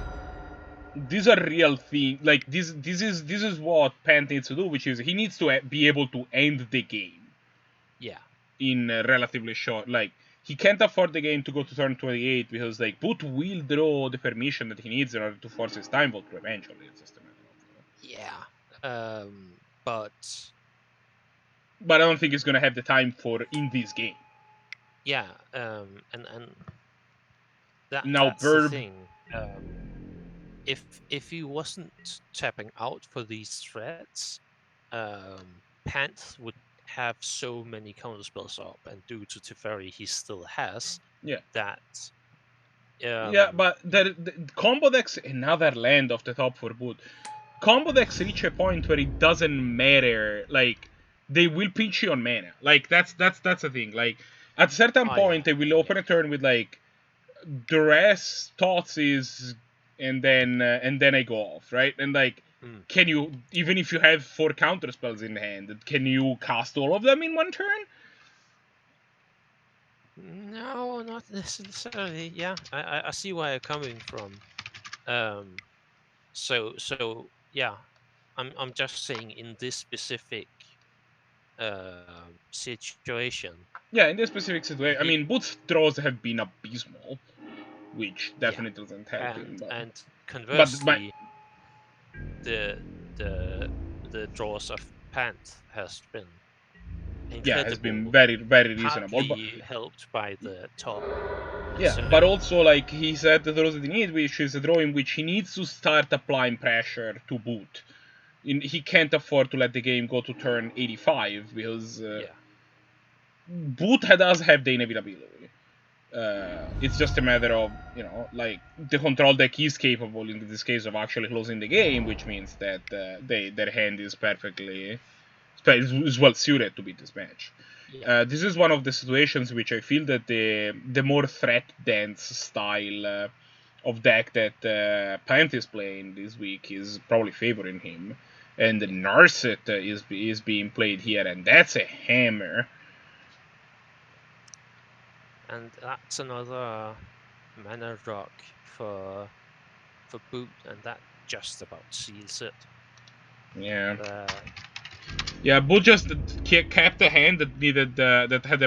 these are real things. Like this is what Pant needs to do, which is he needs to be able to end the game. Yeah. In relatively short, like he can't afford the game to go to turn 28 because like Boot will draw the permission that he needs in order to force his Time Vault eventually. It's just a matter of. But I don't think he's gonna have the time for in this game. Yeah, and that's Burb. the thing. If he wasn't tapping out for these threats, Pant would have so many counterspells up, and due to Teferi he still has. Yeah. That. But the combo decks another land off the top for Boot. Combo decks reach a point where it doesn't matter. Like they will pinch you on mana. Like that's the thing. Like at a certain point they will open a turn with like Duress, Thoughtseize, and then I go off, right? And like can you, even if you have 4 counter spells in hand, can you cast all of them in one turn? No, not necessarily. Yeah, I see where you're coming from. So yeah, I'm just saying in this specific situation. Yeah, in this specific situation, I mean, Boot's draws have been abysmal, which definitely doesn't help him. And But conversely, the draws of Pant has been incredible. has been very reasonable. Partly helped by the top. Yeah, So, but also, like, he said the draws that he needs, which is a draw in which he needs to start applying pressure to Boot. He can't afford to let the game go to turn 85, because Boot does have the inevitability. It's just a matter of, like, the control deck is capable in this case of actually closing the game, which means that their hand is is well suited to beat this match. This is one of the situations which I feel that the more threat dense style of deck that Pant is playing this week is probably favoring him, and the Narset is being played here, and that's a hammer. And that's another mana rock for Boot, and that just about seals it. Yeah, Boot just kept a hand that needed that had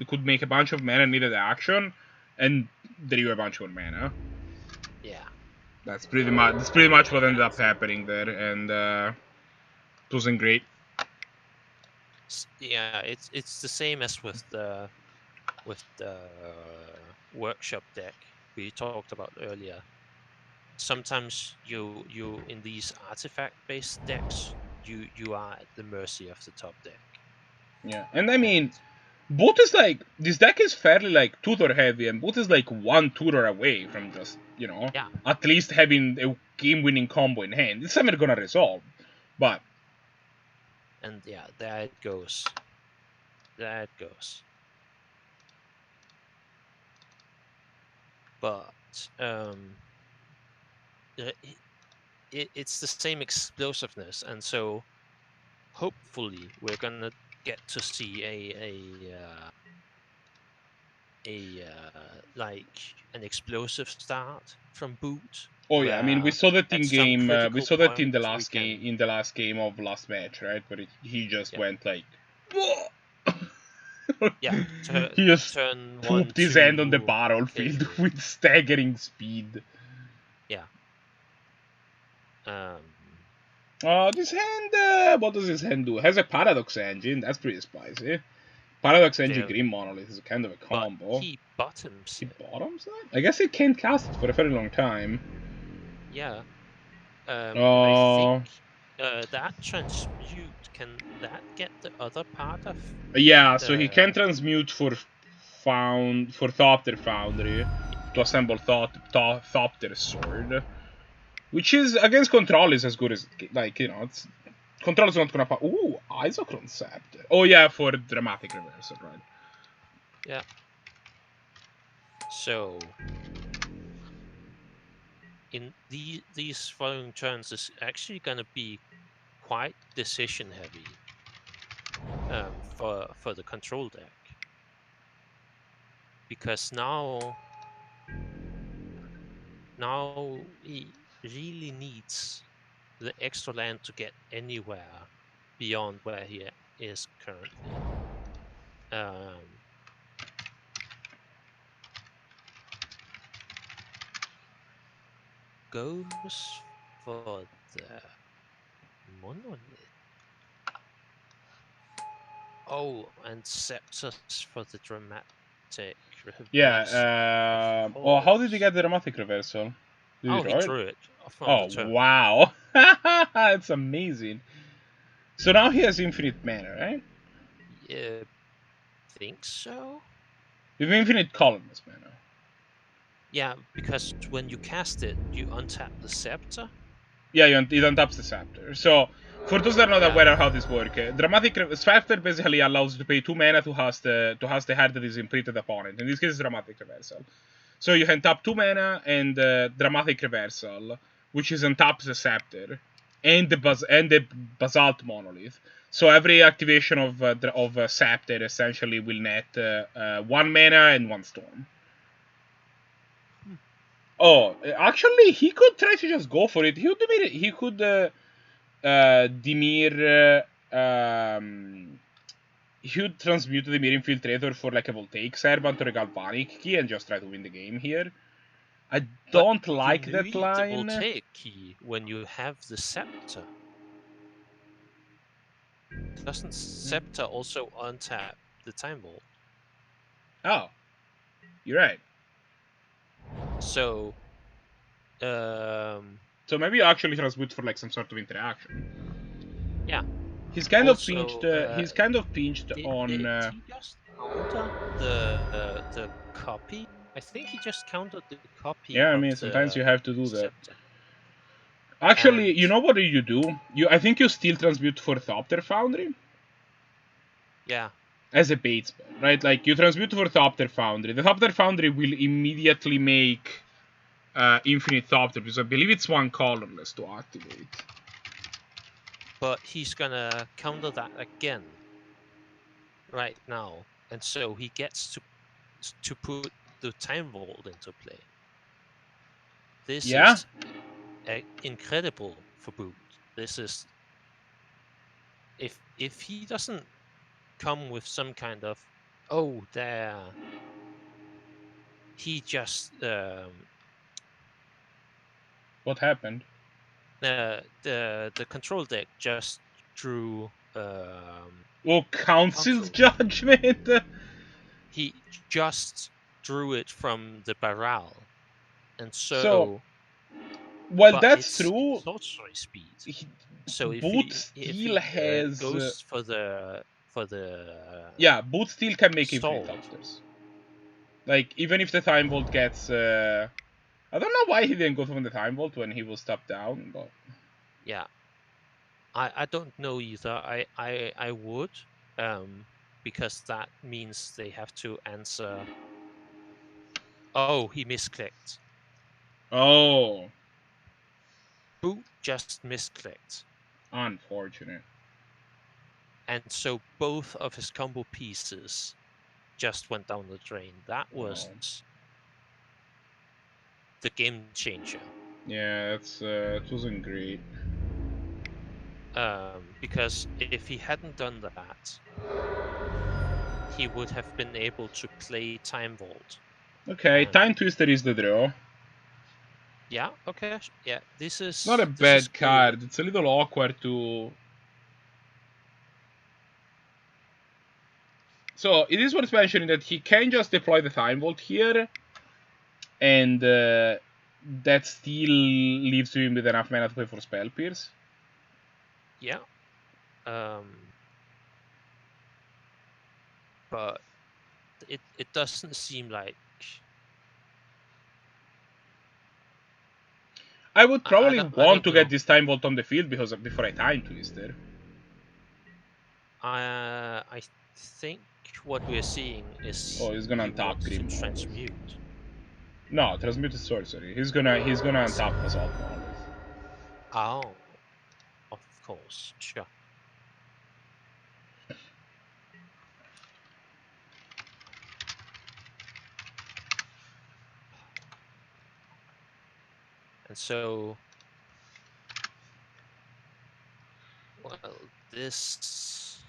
could make a bunch of mana, needed action, and drew a bunch more mana. Yeah, that's pretty much what ended up happening there, and it wasn't great. Yeah, it's the same as with the workshop deck we talked about earlier. Sometimes you in these artifact-based decks, you are at the mercy of the top deck. Yeah, and I mean, Boot is like, this deck is fairly like tutor heavy, and Boot is like one tutor away from just, at least having a game-winning combo in hand. It's never gonna resolve, but. And yeah, there it goes. But it's the same explosiveness, and so hopefully we're gonna get to see like an explosive start from Boot. Oh yeah, I mean, we saw that in game. We saw that in the last game. In the last game of last match, right? But he just went like. Yeah, he just pooped his hand on the battlefield with staggering speed. Yeah. This hand. What does this hand do? It has a Paradox Engine. That's pretty spicy. Paradox Engine Green Monolith is kind of a combo. But he bottoms. He bottoms that? I guess he can't cast it for a very long time. Yeah. I think that transmute, can that get the other part of? Yeah, so he can transmute for Thopter Foundry to assemble Thopter's sword, which is against control is as good as it's control is not gonna pop. Ooh, Isocron Scepter. Oh yeah, for dramatic reversal, right? Yeah. So in these following turns is actually gonna be quite decision heavy for the control deck, because now he really needs the extra land to get anywhere beyond where he is currently. Goes for the monolith. Oh, and Scepters for the dramatic reversal. Yeah. How did he get the dramatic reversal? He drew it. Oh wow, that's amazing. So now he has infinite mana, right? Yeah, think so. You have infinite columnist mana. Yeah, because when you cast it, you untap the scepter. Yeah, it untaps the scepter. So, for those that are not aware of how this works, dramatic scepter basically allows you to pay 2 mana to cast the heart that is imprinted upon it. In this case, it's dramatic reversal. So you can tap 2 mana and dramatic reversal, which is untaps the scepter, and the basalt monolith. So every activation of Scepter essentially will net 1 mana and 1 storm. Oh, actually, he could try to just go for it. He could Dimir. He would transmute the Dimir Infiltrator for like a Voltaic Servant or a Galvanic Key and just try to win the game here. I don't like that line. You need the Voltaic Key when you have the Scepter. Doesn't Scepter also untap the Time Vault? Oh, you're right. So, so maybe you actually transmute for like some sort of interaction. Yeah. He's kind Also, of pinched. He's kind of pinched on. Did he just counter the copy? I think he just countered the copy. Yeah, I mean sometimes you have to do that. Scepter. Actually, And- you know what you do? I think you still transmute for Thopter Foundry. Yeah. As a bait spell, right? Like you transmute for Thopter Foundry. The Thopter Foundry will immediately make Infinite Thopter, because I believe it's 1 colorless to activate. But he's gonna counter that again right now, and so he gets to put the Time Vault into play. This is incredible for Boot. This is if he doesn't come with some kind of he just What happened? The control deck just drew Council's Judgment. He just drew it from the barrel, and so well, that's true. Sorcery speed. So if Boot he has goes for the Boot still can make Infinite Salt. Thopters. Like even if the Time Vault gets, I don't know why he didn't go from the Time Vault when he was tapped down, but yeah, I don't know either. I would, because that means they have to answer. Oh, he misclicked. oh, Boot just misclicked. unfortunate. And so both of his combo pieces just went down the drain. That was the game changer. Yeah, it's it wasn't great. Because if he hadn't done that, he would have been able to play Time Vault. Okay, Time Twister is the draw. Yeah, okay. Yeah, this is... It's not a bad card. It's a little awkward to... So, it is worth mentioning that he can just deploy the Time Vault here, and that still leaves him with enough mana to play for Spell Pierce. Yeah. But it doesn't seem like... I would probably want to get this Time Vault on the field before I Time Twister. I think what we're seeing is... Oh, he's gonna untap Grim Transmute. No, Transmute is sorcery. He's gonna untap Basalt Monolith. Oh. Of course, sure. And so, well, this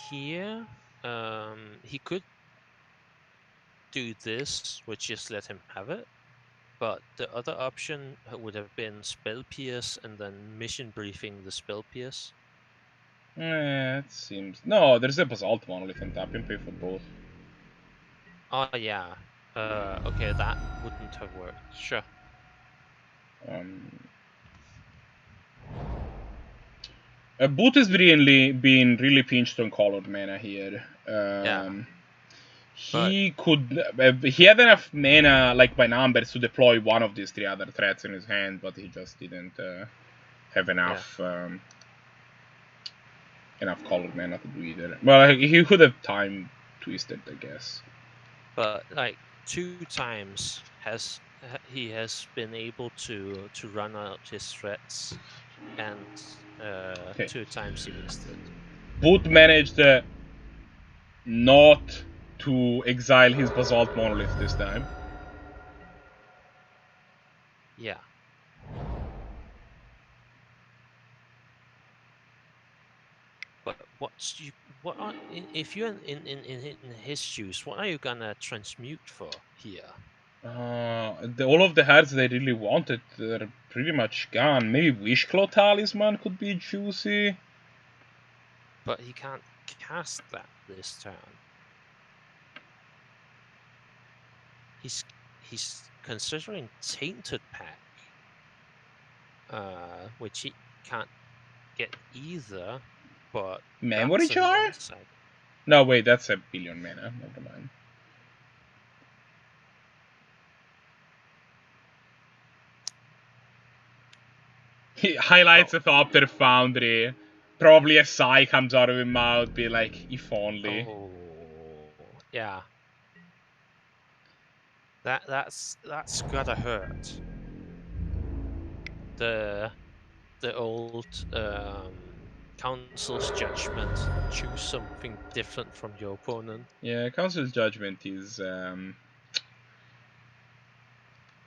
here, he could do this, which is let him have it. But the other option would have been Spell Pierce and then Mission Briefing the Spell Pierce. It seems... No, there's a Basalt Monolith on tap. You can pay for both. Oh, yeah. Okay, that wouldn't have worked. Sure. Boot has really been really pinched on colored mana here. He had enough mana, like by numbers, to deploy one of these 3 other threats in his hand, but he just didn't have enough enough colored mana to do either. Well, he could have Time Twisted, I guess. But like 2 times has he has been able to run out his threats, and Okay. 2 times he missed it. Boot managed not to exile his basalt monolith this time. Yeah. But if you're in his shoes, what are you gonna transmute for here? All of the hearts they really wanted are pretty much gone. Maybe Wishclaw Talisman could be juicy. But he can't cast that this turn. He's considering Tainted Pack, which he can't get either. But Memory that's on Jar? one side. No, wait, that's a billion mana. Never mind. He highlights the Thopter Foundry. Probably a sigh comes out of his mouth, be like, if only. Oh, yeah. That's gotta hurt. The old council's judgment. Choose something different from your opponent. Yeah, Council's Judgment is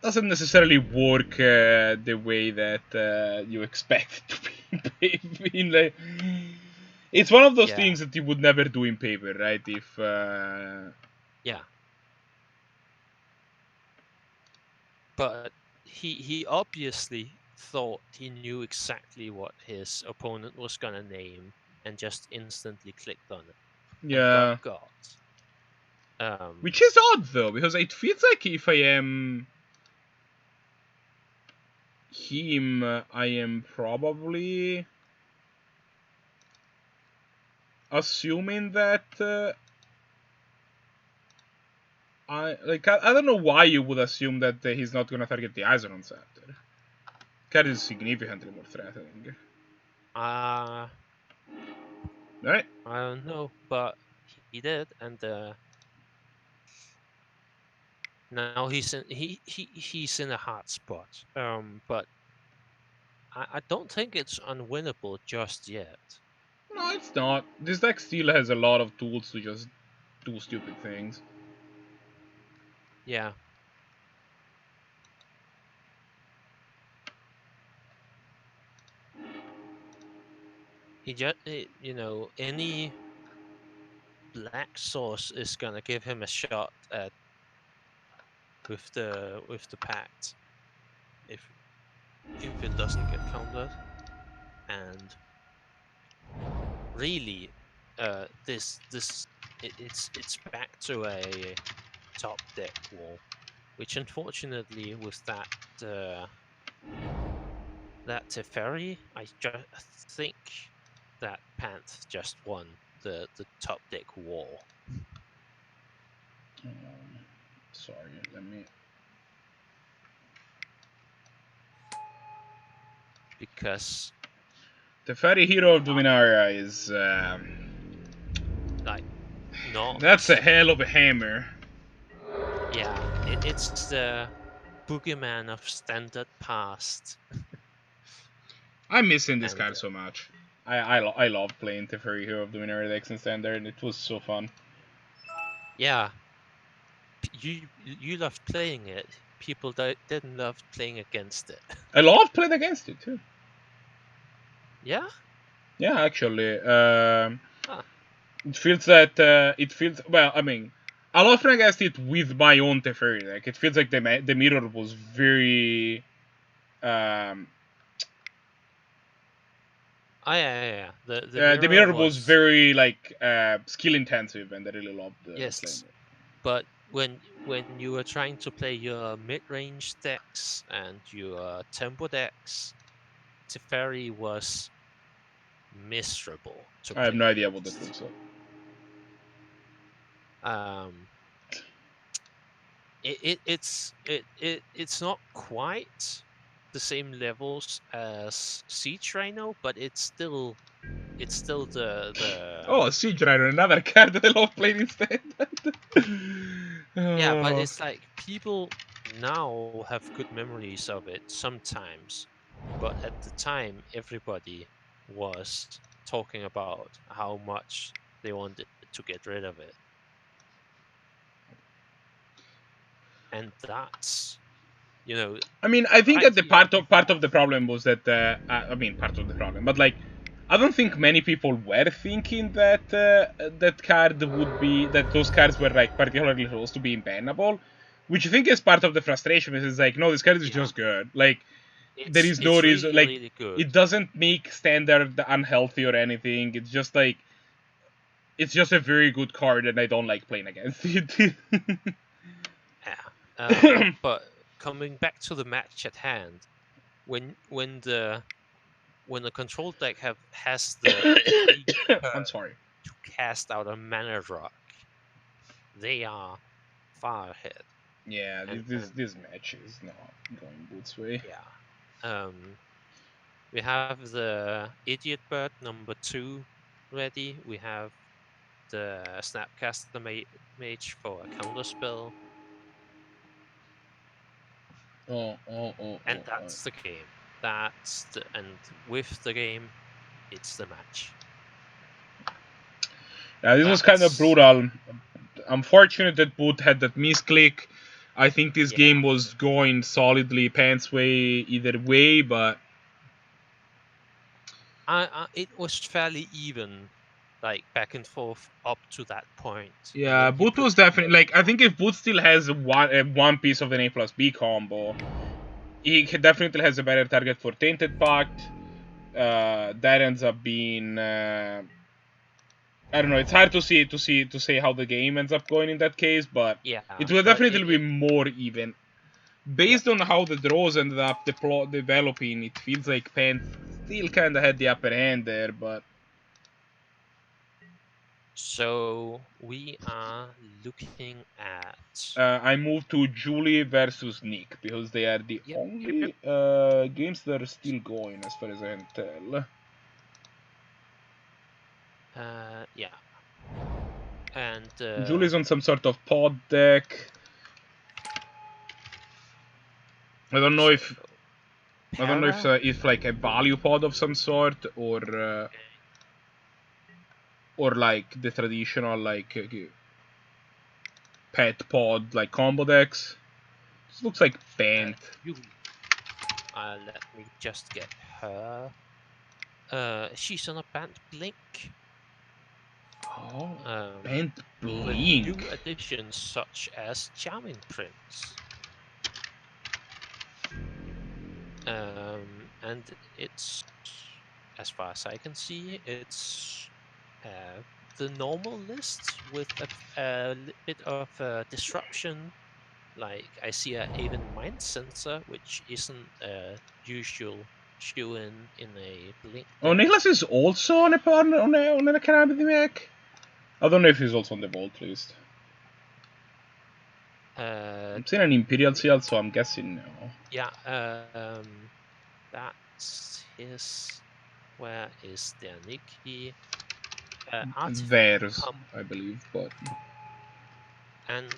doesn't necessarily work the way that you expect it to be in like. It's one of those things that you would never do in paper, right? If yeah. But he obviously thought he knew exactly what his opponent was gonna name and just instantly clicked on it. Yeah. Which is odd though, because it feels like if I am him, I am probably assuming that I don't know why you would assume that he's not gonna target the Isoron Scepter. Card is significantly more threatening. Right? I don't know, but he did, and now he's in a hot spot. But I don't think it's unwinnable just yet. No, it's not. This deck still has a lot of tools to just do stupid things. Yeah. He just, any black source is gonna give him a shot at with the pact if it doesn't get countered, and really, it's back to a top deck wall, which unfortunately with that Teferi, I just think that Panth just won the top deck war. Sorry, let me. Because the Fairy Hero of Dominaria is like not. That's a hell of a hammer. Yeah, it's the boogeyman of standard past. I'm missing this card so much. I love playing Teferi Hero of Dominaria decks in standard, and it was so fun. Yeah, you loved playing it. People didn't love playing against it. I loved playing against it too. Yeah. Yeah, actually, it feels that well. I mean, I love playing against it with my own Teferi deck. It feels like the mirror was very. Yeah. The mirror was very skill intensive, and I really loved. Yes, playing it. but when you were trying to play your mid-range decks and your tempo decks, Teferi was miserable to play. I have no idea what that looks like. It's not quite the same levels as Siege Rhino, but it's still the Oh, Siege Rider, another card that I love playing instead. Yeah, but it's like people now have good memories of it sometimes, but at the time everybody was talking about how much they wanted to get rid of it. And that's, you know, I mean, I think right that the here, part of the problem was that I mean, part of the problem, but like, I don't think many people were thinking that that card would be that those cards were like particularly close to being bannable, which I think is part of the frustration. Is it's like, no, this card is Yeah. just good. Like, there is no it's reason. really, Like, really good. it doesn't make standard unhealthy or anything. It's just like, it's just a very good card, and I don't like playing against it. Yeah. But coming back to the match at hand, when the control deck has the I'm sorry. to cast out a mana rock, they are far ahead. Yeah, And- this match is not going Boots' way. Yeah. We have the Idiot Bird number 2 ready. We have the Snapcaster Mage for a counterspell. And that's the game. And with the game, it's the match. Yeah, this was kind of brutal. Unfortunate that Boot had that misclick. I think this game was going solidly Pants' way either way, but it was fairly even, like back and forth up to that point. yeah, Boot was definitely like, I think if Boot still has one piece of the A plus B combo, he definitely has a better target for Tainted Pact. That ends up being I don't know. It's hard to say how the game ends up going in that case, but it will definitely be more even. Based on how the draws ended up developing, it feels like Pant still kind of had the upper hand there, but. So we are looking at. I moved to Juliee versus Nick because they are the only games that are still going, as far as I can tell. Yeah. And Julie's on some sort of pod deck. I don't know if it's like a value pod of some sort or like the traditional like pet pod like combo decks. This looks like Pant. Let me just get her. She's on a Pant Blink. Oh, Pant Blink. With new additions such as Charming Prince. And it's, as far as I can see, it's the normal list with a bit of disruption. Like I see a Haven Mind Sensor, which isn't a usual shoe-in a Blink. Oh, Niklas is also on an Academy deck. I don't know if he's also on the Vault list. I'm seeing an Imperial Seal, so I'm guessing no. Yeah, that's his. Where is their Nikki? Theirs, I believe, but. And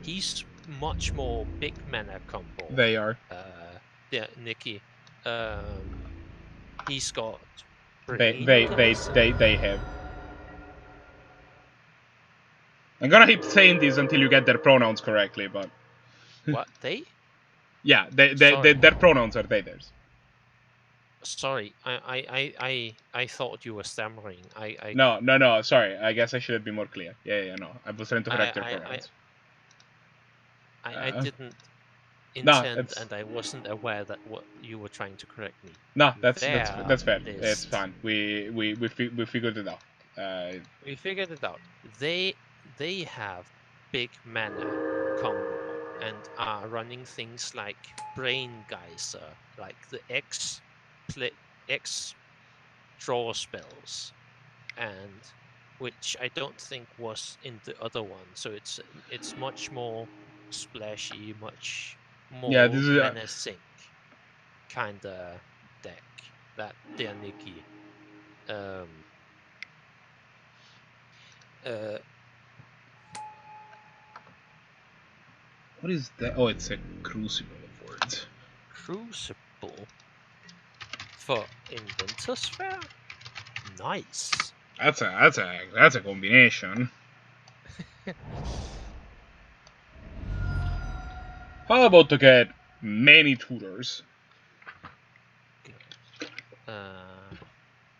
he's much more big mana combo. They are. Yeah, Nikki. He's got. They have. I'm gonna keep saying this until you get their pronouns correctly, but. What, they? Yeah, their pronouns are theirs. Sorry, I thought you were stammering. No. Sorry, I guess I should be more clear. Yeah. No, I was trying to correct your pronouns. I didn't intend, and I wasn't aware that what you were trying to correct me. No, that's fair. It's fine. We figured it out. We figured it out. They have big mana combo and are running things like Brain Geyser, like the X draw spells, and which I don't think was in the other one. So it's much more splashy, much more this is mana sink kind of deck that they're Nikki. What is that? Oh, it's a crucible of words. Crucible for Inventors Fair? Nice. That's a combination. How about to get many tutors?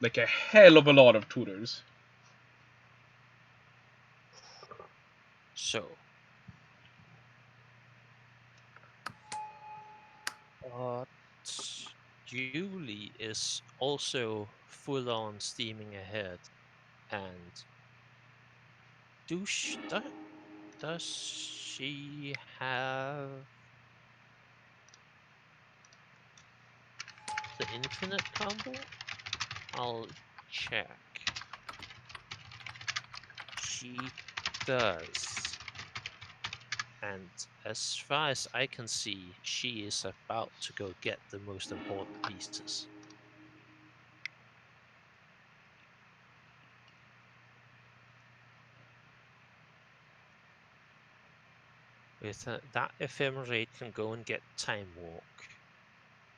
Like a hell of a lot of tutors. So. But Juliee is also full on steaming ahead, and does she have the infinite combo? I'll check. She does. And as far as I can see, she is about to go get the most important pieces. With that Ephemerate can go and get Time Walk.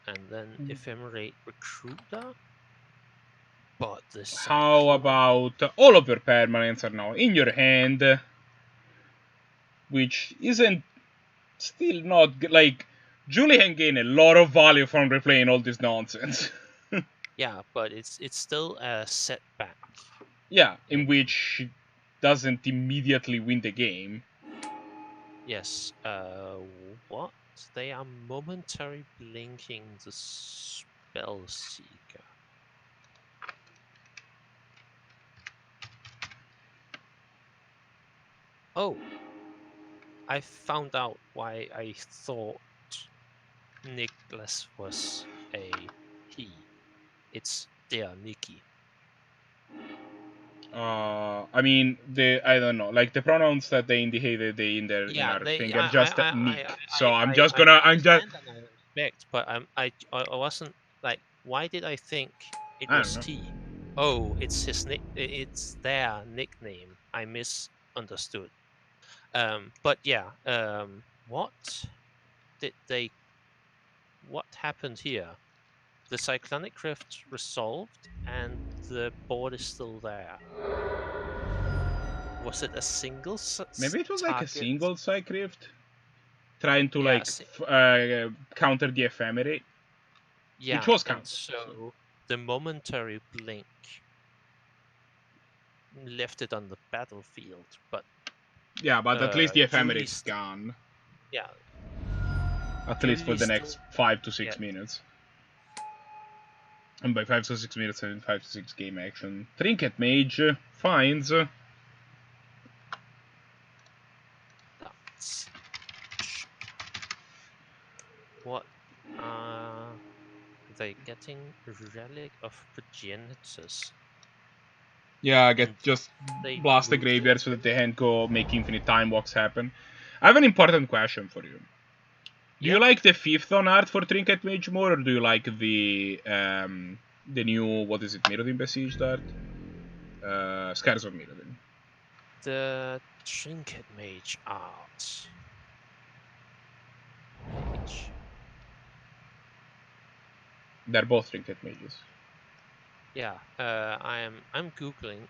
And then Ephemerate Recruiter. But this. How about all of your permanents are now in your hand? Which isn't still not like Juliee can gain a lot of value from replaying all this nonsense. Yeah, but it's still a setback. Yeah, in which she doesn't immediately win the game. Yes. What? They are momentary blinking the Spell Seeker. Oh, I found out why I thought Niklas was a he. It's dear Nikki. I mean, I don't know, like the pronouns that they indicated in their thing are just Nick. So I'm just gonna respect, but I wasn't like, why did I think it I was don't know. he? Oh, it's his it's their nickname. I misunderstood. But yeah, what did they? What happened here? The Cyclonic Rift resolved, and the board is still there. Was it a single? Maybe it was like a target? single Psych Rift, trying to Yeah, like counter the Ephemerate. Yeah, which was and countered. so the momentary blink left it on the battlefield, but yeah, but at least the Ephemerate's Juliee's gone. Yeah. At least for the Juliee's next 5 to 6 minutes. And by 5 to 6 minutes, I mean 5 to 6 game action. Trinket Mage finds. That's what are they getting? Relic of Progenitors. Yeah, And just they blast the moved graveyard so that they can go make infinite time walks happen. I have an important question for you. Do you like the 5th on art for Trinket Mage more, or do you like the new, what is it, Mirrodin Besieged art? Scars of Mirrodin. The Trinket Mage art. They're both Trinket Mages. Yeah, I'm googling.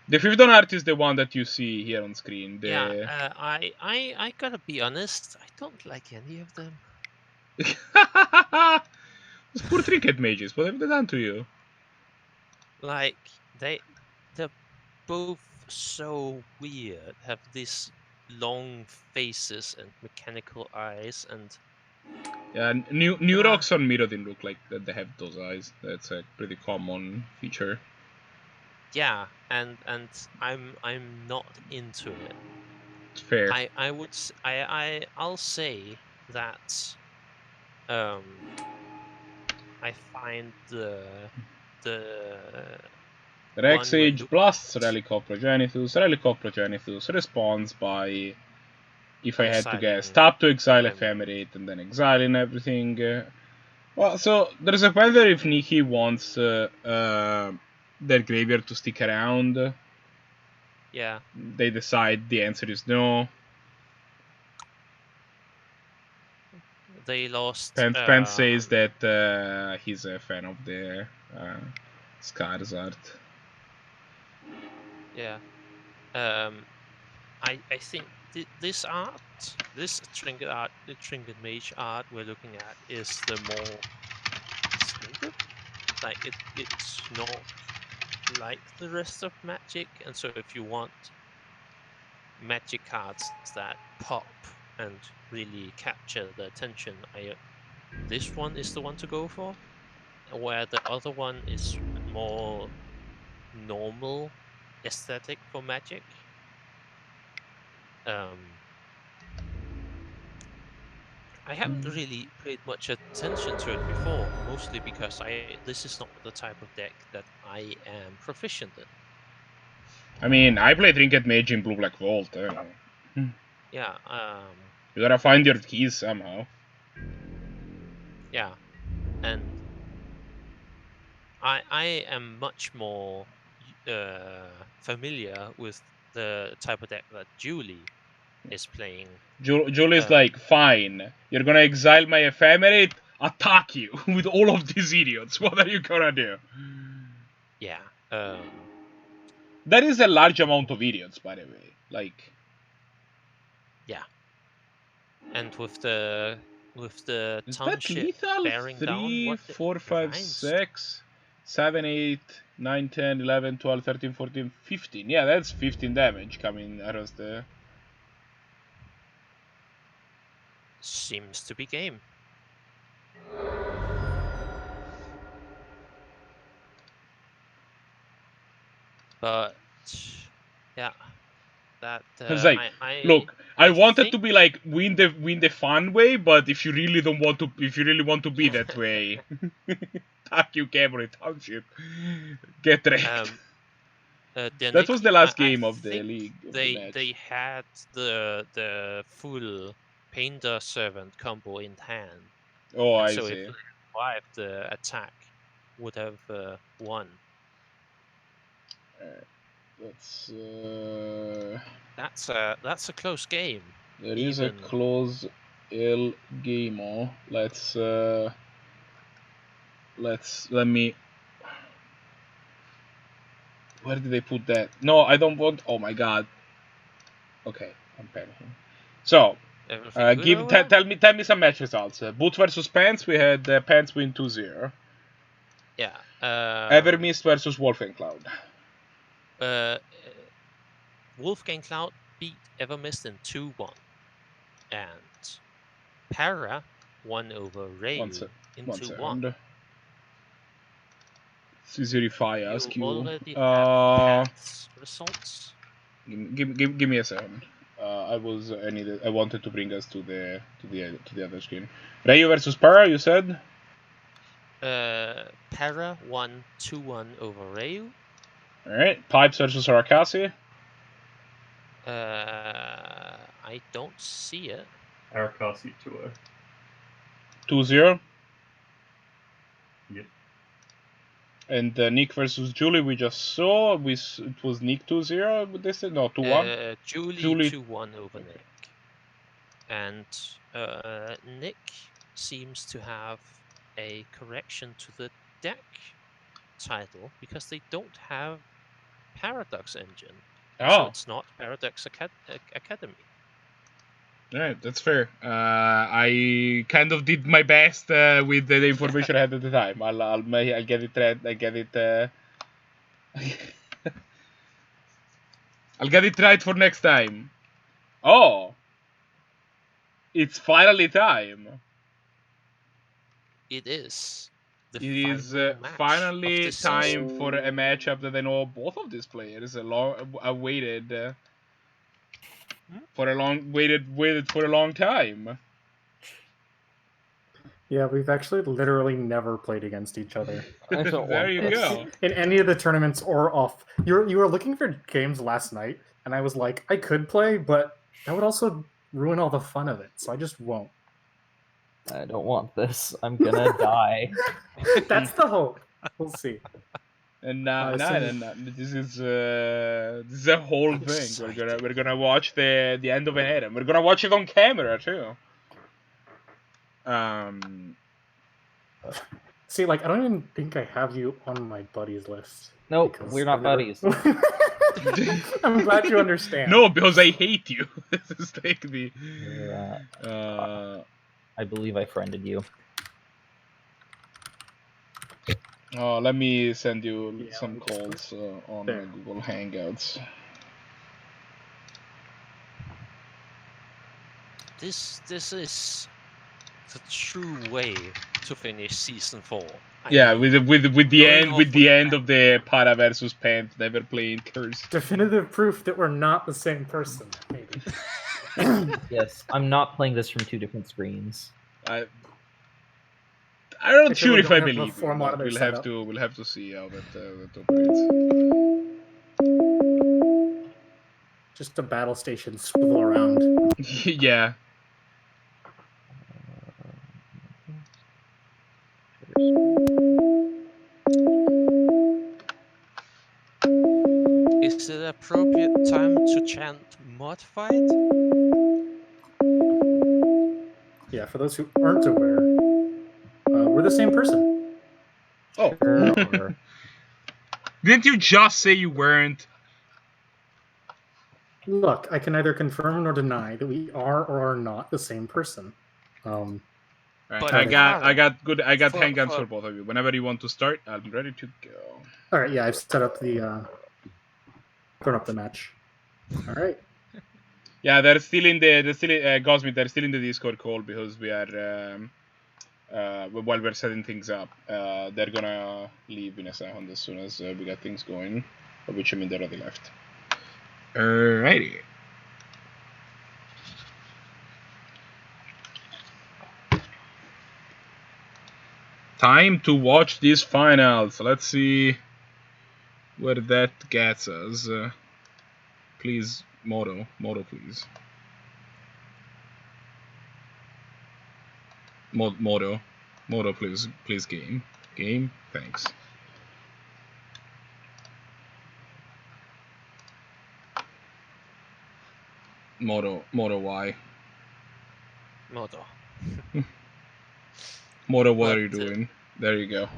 The 5th on art is the one that you see here on screen. Yeah, I gotta be honest, I don't like any of them. Those poor Trinket Mages, what have they done to you? Like, they're both so weird, have these long faces and mechanical eyes, and yeah, new rocks on Mirrodin look like that they have those eyes. That's a pretty common feature. Yeah, and I'm not into it. It's fair. I'll say that I find the Rex Age blasts Relic of Progenitus. Relic of Progenitus responds by, if I had to guess, tap to exile Ephemerate and then exile and everything. Well, so there's a point where if Nikki wants their graveyard to stick around, Yeah. They decide the answer is no. They lost. Pence says that he's a fan of the Scars art. Yeah. I think this art, this trinket art, the trinket mage art we're looking at is the more distinctive. Like it's not like the rest of Magic, and so if you want Magic cards that pop and really capture the attention, this one is the one to go for. Where the other one is more normal aesthetic for Magic. I haven't really paid much attention to it before, mostly because this is not the type of deck that I am proficient in. I mean, I play Trinket Mage in Blue Black Vault. Yeah. You gotta find your keys somehow. Yeah, and I am much more familiar with the type of deck that Juliee is playing. Julie's like, fine, you're gonna exile my ephemerate, attack you with all of these idiots. What are you gonna do? Yeah. That is a large amount of idiots, by the way. Like. Yeah. And with the Is township that lethal? bearing 3, down 4, 5, 6, 7, 8, 9, 10, 11, 12, 13, 14, 15. Yeah, that's 15 damage coming across the... Seems to be game. But yeah, that It's like, look, I wanted to be like win the fun way, but if you really don't want to, if you really want to be that way, fuck you, Cameron Township, get wrecked. That was the last game of the league. They had the full Painter Servant combo in hand. Oh, and I so see. if they survived the attack, would have won. That's a close game. There is a close L game. Oh, let me. Where did they put that? No, I don't want. Oh my god. Okay, I'm panicking. So, tell me some match results. Boot versus Pants. We had Pants win 2-0. Yeah. Evermist versus WolfgangCloud. WolfgangCloud beat Evermist in 2-1, and Para won over Reiyu in 2-1. Verify ask you. Already have results. Give me a second. I wanted to bring us to the other screen. Reiyu versus Para, you said? Para won 2-1 over Reiyu. Alright. Pipes versus Arakasi. I don't see it. Arakasi 2-0. 2-0. Yep. And Nick versus Juliee, we just saw. It was Nick 2-0. Would they say no 2-1? Juliee 2-1 over Nick, and Nick seems to have a correction to the deck title because they don't have Paradox Engine. So it's not Paradox Academy. Right, that's fair. I kind of did my best with the information I had at the time. I'll get it right. I get it. I'll get it right for next time. Oh, it's finally time. It is. It is finally time for a matchup that I know both of these players waited for a long time. Yeah, we've actually literally never played against each other. There you go. In any of the tournaments or off. You were looking for games last night, and I was like, I could play, but that would also ruin all the fun of it, so I just won't. I don't want this. I'm gonna die. That's the hope. We'll see. And so- this is a whole I'm thing. excited. We're gonna watch the end of an era. We're gonna watch it on camera too. See, like, I don't even think I have you on my buddies list. Nope, because we're not I've never- buddies. I'm glad you understand. No, because I hate you. This is like the. I believe I friended you. Oh, let me send you Yeah, some let me just calls on There. Google Hangouts. This is the true way to finish season 4. Yeah, with the going off end of the Para versus Pant never playing curse. Definitive proof that we're not the same person, maybe. Yes, I'm not playing this from 2 different screens. I'm not If sure we if don't I have a believe you, four but monitor setup. we'll have to see how that operates. Just a battle station swivel around. Yeah. Is it appropriate time to chant modified? Yeah, for those who aren't aware, we're the same person. Oh. Or- Didn't you just say you weren't? Look, I can neither confirm nor deny that we are or are not the same person. Right. But I got for- hangouts for- for both of you. Whenever you want to start, I'm ready to go. All right, yeah, I've set up the thrown up the match. All right. Yeah, they're still in Gosmith, they're still in the Discord call because we are while we're setting things up. They're gonna leave in a second as soon as we get things going, which I mean they already left. Alrighty. Time to watch these finals. Let's see where that gets us. Please, Moto, please. Moto, please, game. Thanks. Moto, why? Modo. Moto, what But, are you doing? There you go.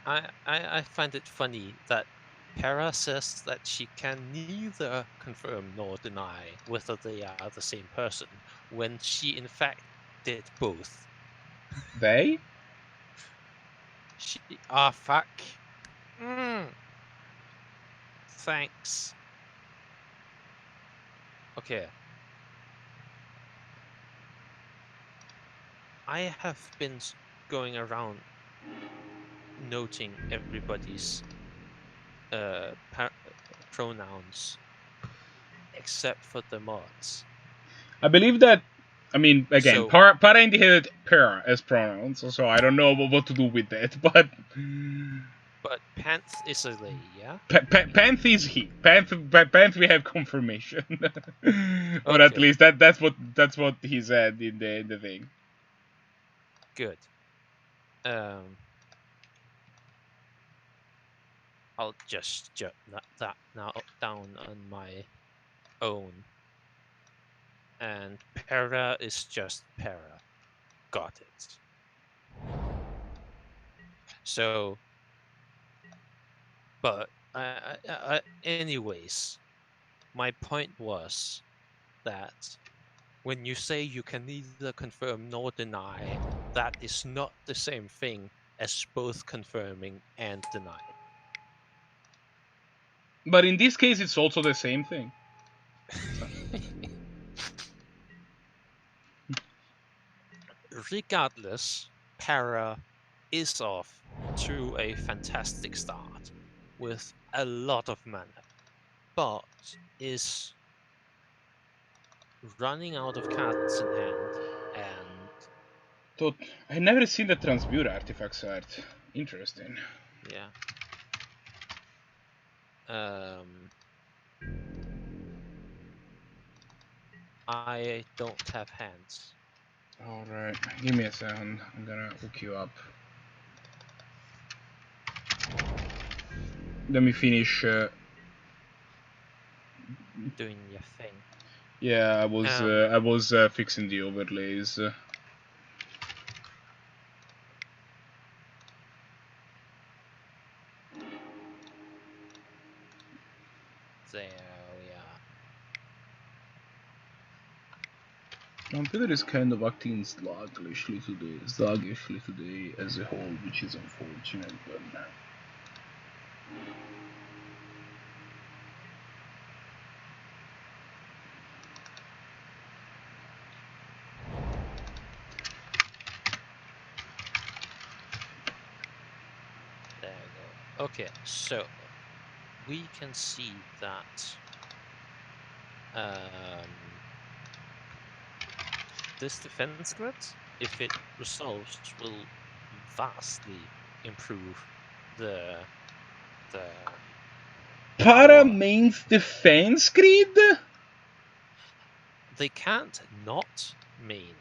I find it funny that Para says that she can neither confirm nor deny whether they are the same person, when she in fact did both. They? Fuck. Thanks. Okay. I have been going around noting everybody's pronouns except for the mods. I believe that. I mean, again, So- Para indicated para as pronouns, so I don't know what to do with that, but. But Panth is a they, yeah? Panth is he. Panth we have confirmation. Or at Okay. least that's what he said in the thing. Good. I'll just jot that now down on my own. And para is just para. Got it. So, but anyways, my point was that when you say you can neither confirm nor deny, that is not the same thing as both confirming and denying. But in this case, it's also the same thing. Regardless, Para is off to a fantastic start with a lot of mana, but is running out of cards in hand, and Thought I've never seen the transmute artifacts art. Interesting. yeah. I don't have hands. Alright, give me a second. I'm gonna hook you up. let me finish. doing your thing. Yeah, I was fixing the overlays. There we are. Computer is kind of acting sluggishly today as a whole, which is unfortunate, but. There we go. Okay, so we can see that this defense grid, if it resolves, will vastly improve the Para power. means defense grid? They can't not main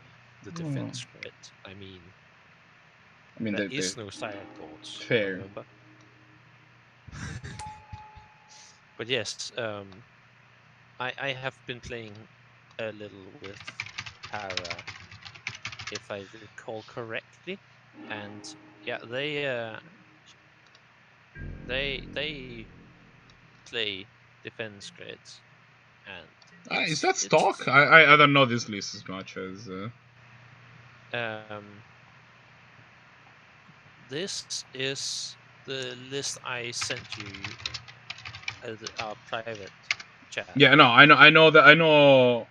the defense grid. I mean there is no side ports. Fair. Remember? But yes, I have been playing a little with Para, if I recall correctly, and yeah, they play defense grids, and Is that stock? I don't know this list as much as. This is the list I sent you as our private chat. Yeah, no, I know that. I know.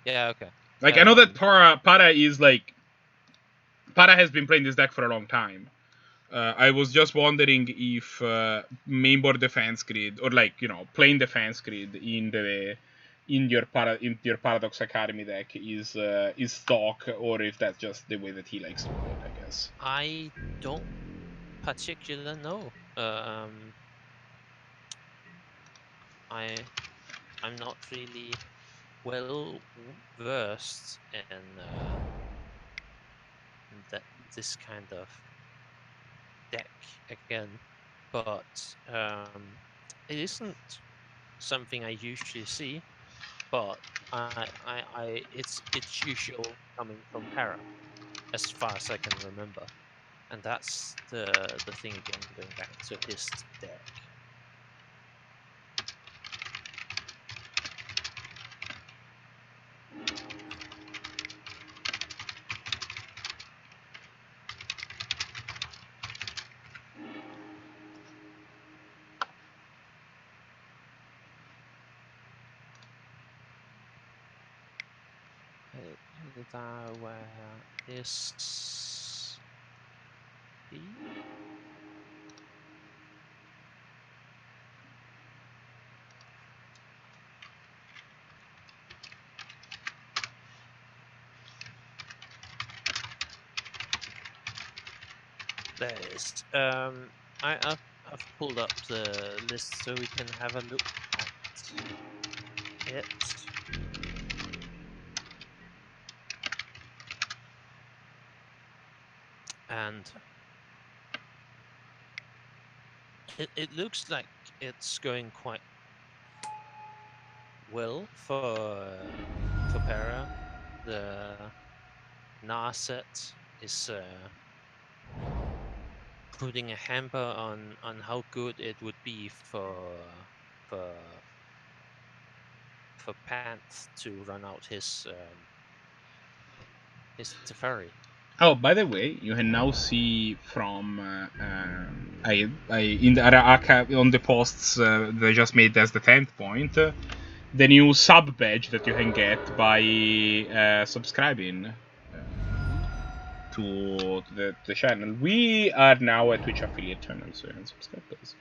Yeah, okay. Like, I know that Para is like. Para has been playing this deck for a long time. I was just wondering if mainboard defense grid, or like, playing defense grid in your Paradox Academy deck is stock, or if that's just the way that he likes to play it, I guess. I don't particularly know. I'm not really well versed in this kind of deck again, but it isn't something I usually see. But it's usual coming from Para, as far as I can remember, and that's the thing again, going back to his deck. Where is he? There it is. I've pulled up the list so we can have a look at it. And it looks like it's going quite well for Para. The Narset is putting a hamper on how good it would be for Panth to run out his Teferi. Oh, by the way, you can now see from I in the Arakasi on the posts they just made as the 10th point, the new sub badge that you can get by subscribing to the channel. We are now a Twitch affiliate channel, so you can subscribe to us.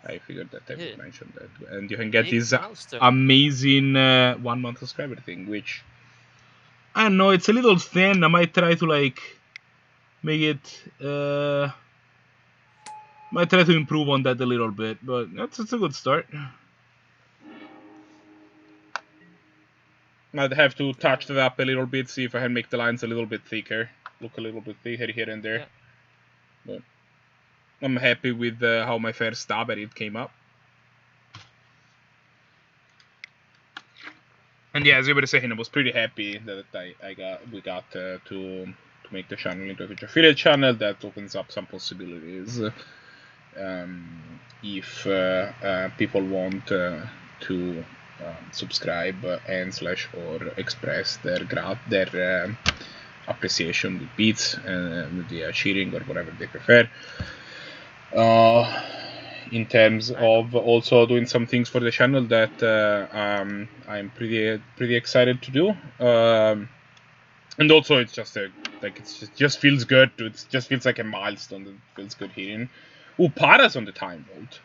I figured that I would mention that, and you can get this amazing 1 month subscriber thing, which I don't know, it's a little thin. I might try to like make it. Might try to improve on that a little bit, but it's a good start. I'd have to touch that up a little bit, see if I can make the lines a little bit thicker, look a little bit thicker here and there. Yeah. But I'm happy with how my first stab at it came up. And yeah, as you were saying, I was pretty happy that we got to make the channel into a Twitch affiliate channel. That opens up some possibilities. If people want to subscribe and / or express their appreciation with beats and with the cheering or whatever they prefer. In terms of also doing some things for the channel that I'm pretty excited to do. And also it's just just feels good. It just feels like a milestone. It feels good hearing. Ooh, Para's on the time vault.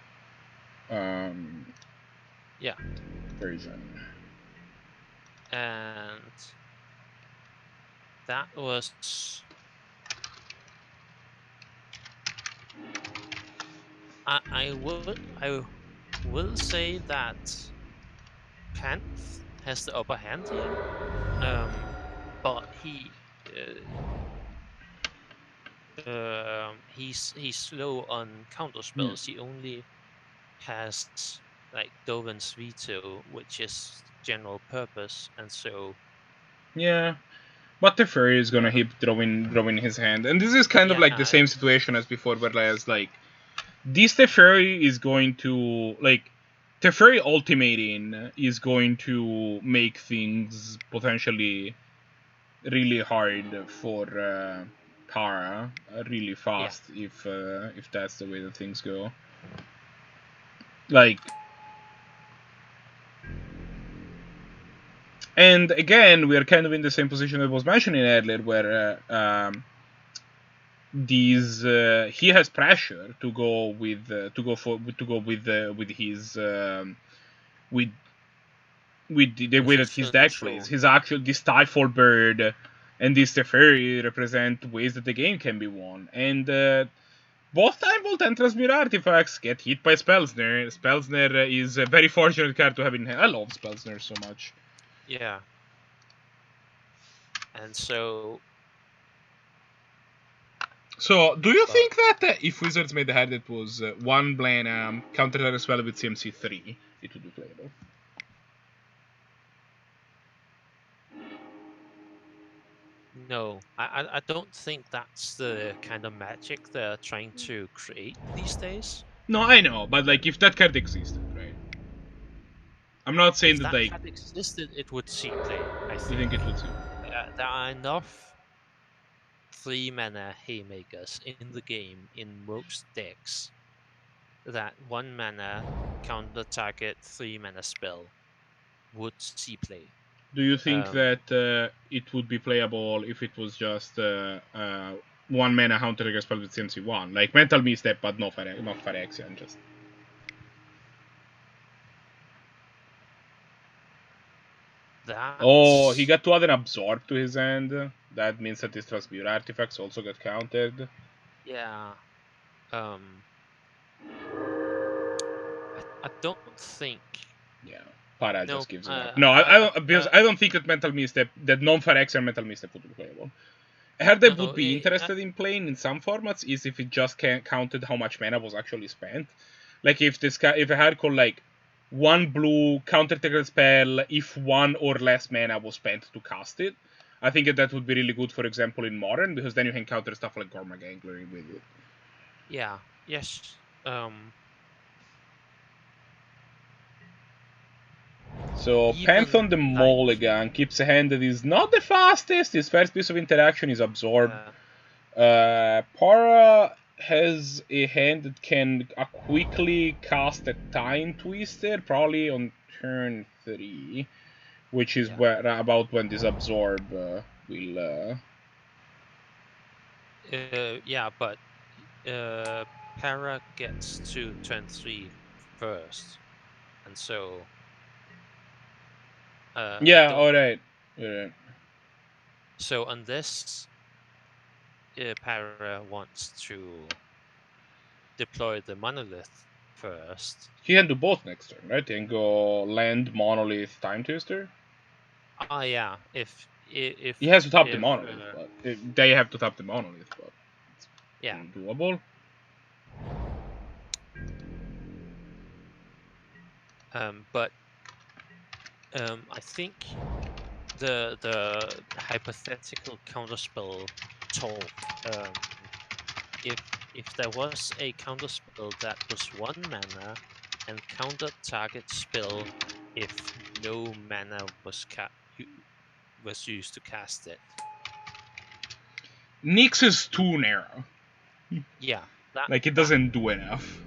Yeah. Version. And that was I will say that Panth has the upper hand here. But he's slow on counter spells. He only has like Dovin's Veto, which is general purpose, and so yeah. But the fairy is gonna keep drawing his hand, and this is kind of like the same situation as before, whereas like this Teferi is going to like Teferi ultimating is going to make things potentially really hard for Para really fast if that's the way that things go. Like, and again, we are kind of in the same position I was mentioning earlier, where he has pressure to go with his with the way that his deck plays. His actual this Stifle Bird and this Teferi represent ways that the game can be won, and both Time Vault and Transmute artifacts get hit by Spellsner. Spellsner is a very fortunate card to have in hand. I love Spellsner so much. Yeah. And so... So, do you think that if Wizards made a hand that was 1 Blanam, counter spell with CMC 3, it would be playable? No, I don't think that's the kind of magic they're trying to create these days. No, I know, but like if that card existed, right? I'm not saying if that like card existed, it would see play. I think. You think it would see? There are enough 3-mana haymakers in the game in most decks that 1-mana counter target 3-mana spell would see play. Do you think that it would be playable if it was just 1-mana counter target spell with CMC 1, like Mental Misstep, but not Phyrexian, just? Oh, he got to add an Absorb to his hand. That means that his Transmute artifacts also got countered. Yeah. I don't think. Yeah, Para just gives it up. No, I don't think that Mental Misstep, that non-Phyrexian Mental Misstep would be playable. A card that would be interested in playing in some formats is if it just counted how much mana was actually spent. Like if a card called like 1 blue counter-target spell if 1 or less mana was spent to cast it. I think that would be really good, for example, in Modern, because then you can counter stuff like Gormagangler with it. Yeah, yes. So, Pantheon the Mulligan keeps a hand that is not the fastest. His first piece of interaction is Absorb. Para has a hand that can quickly cast a Time Twister, probably on turn 3, which is about when this Absorb will... Yeah, but Para gets to turn 3 first, and so... yeah, alright. Yeah. So unless Para wants to deploy the Monolith first... He can do both next turn, right? He can go land, Monolith, Time Twister. Yeah, if he has to tap the Monolith, but they have to tap the Monolith, but it's doable. But I think the hypothetical counterspell talk. If there was a counterspell that was 1 mana and countered target spell if no mana was used to cast it. Nyx is too narrow. Yeah, Like, it doesn't do enough.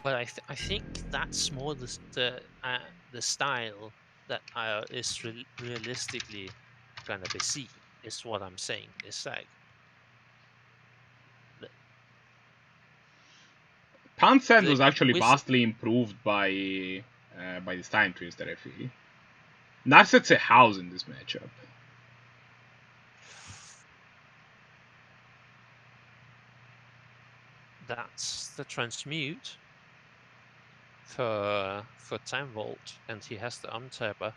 But I think that's more the style that is realistically gonna be seen. Is what I'm saying. It's like Pansend was the actually vastly improved by this Time Twister, I feel. Narset's a house in this matchup. That's the transmute for Time Vault, and he has the untapper.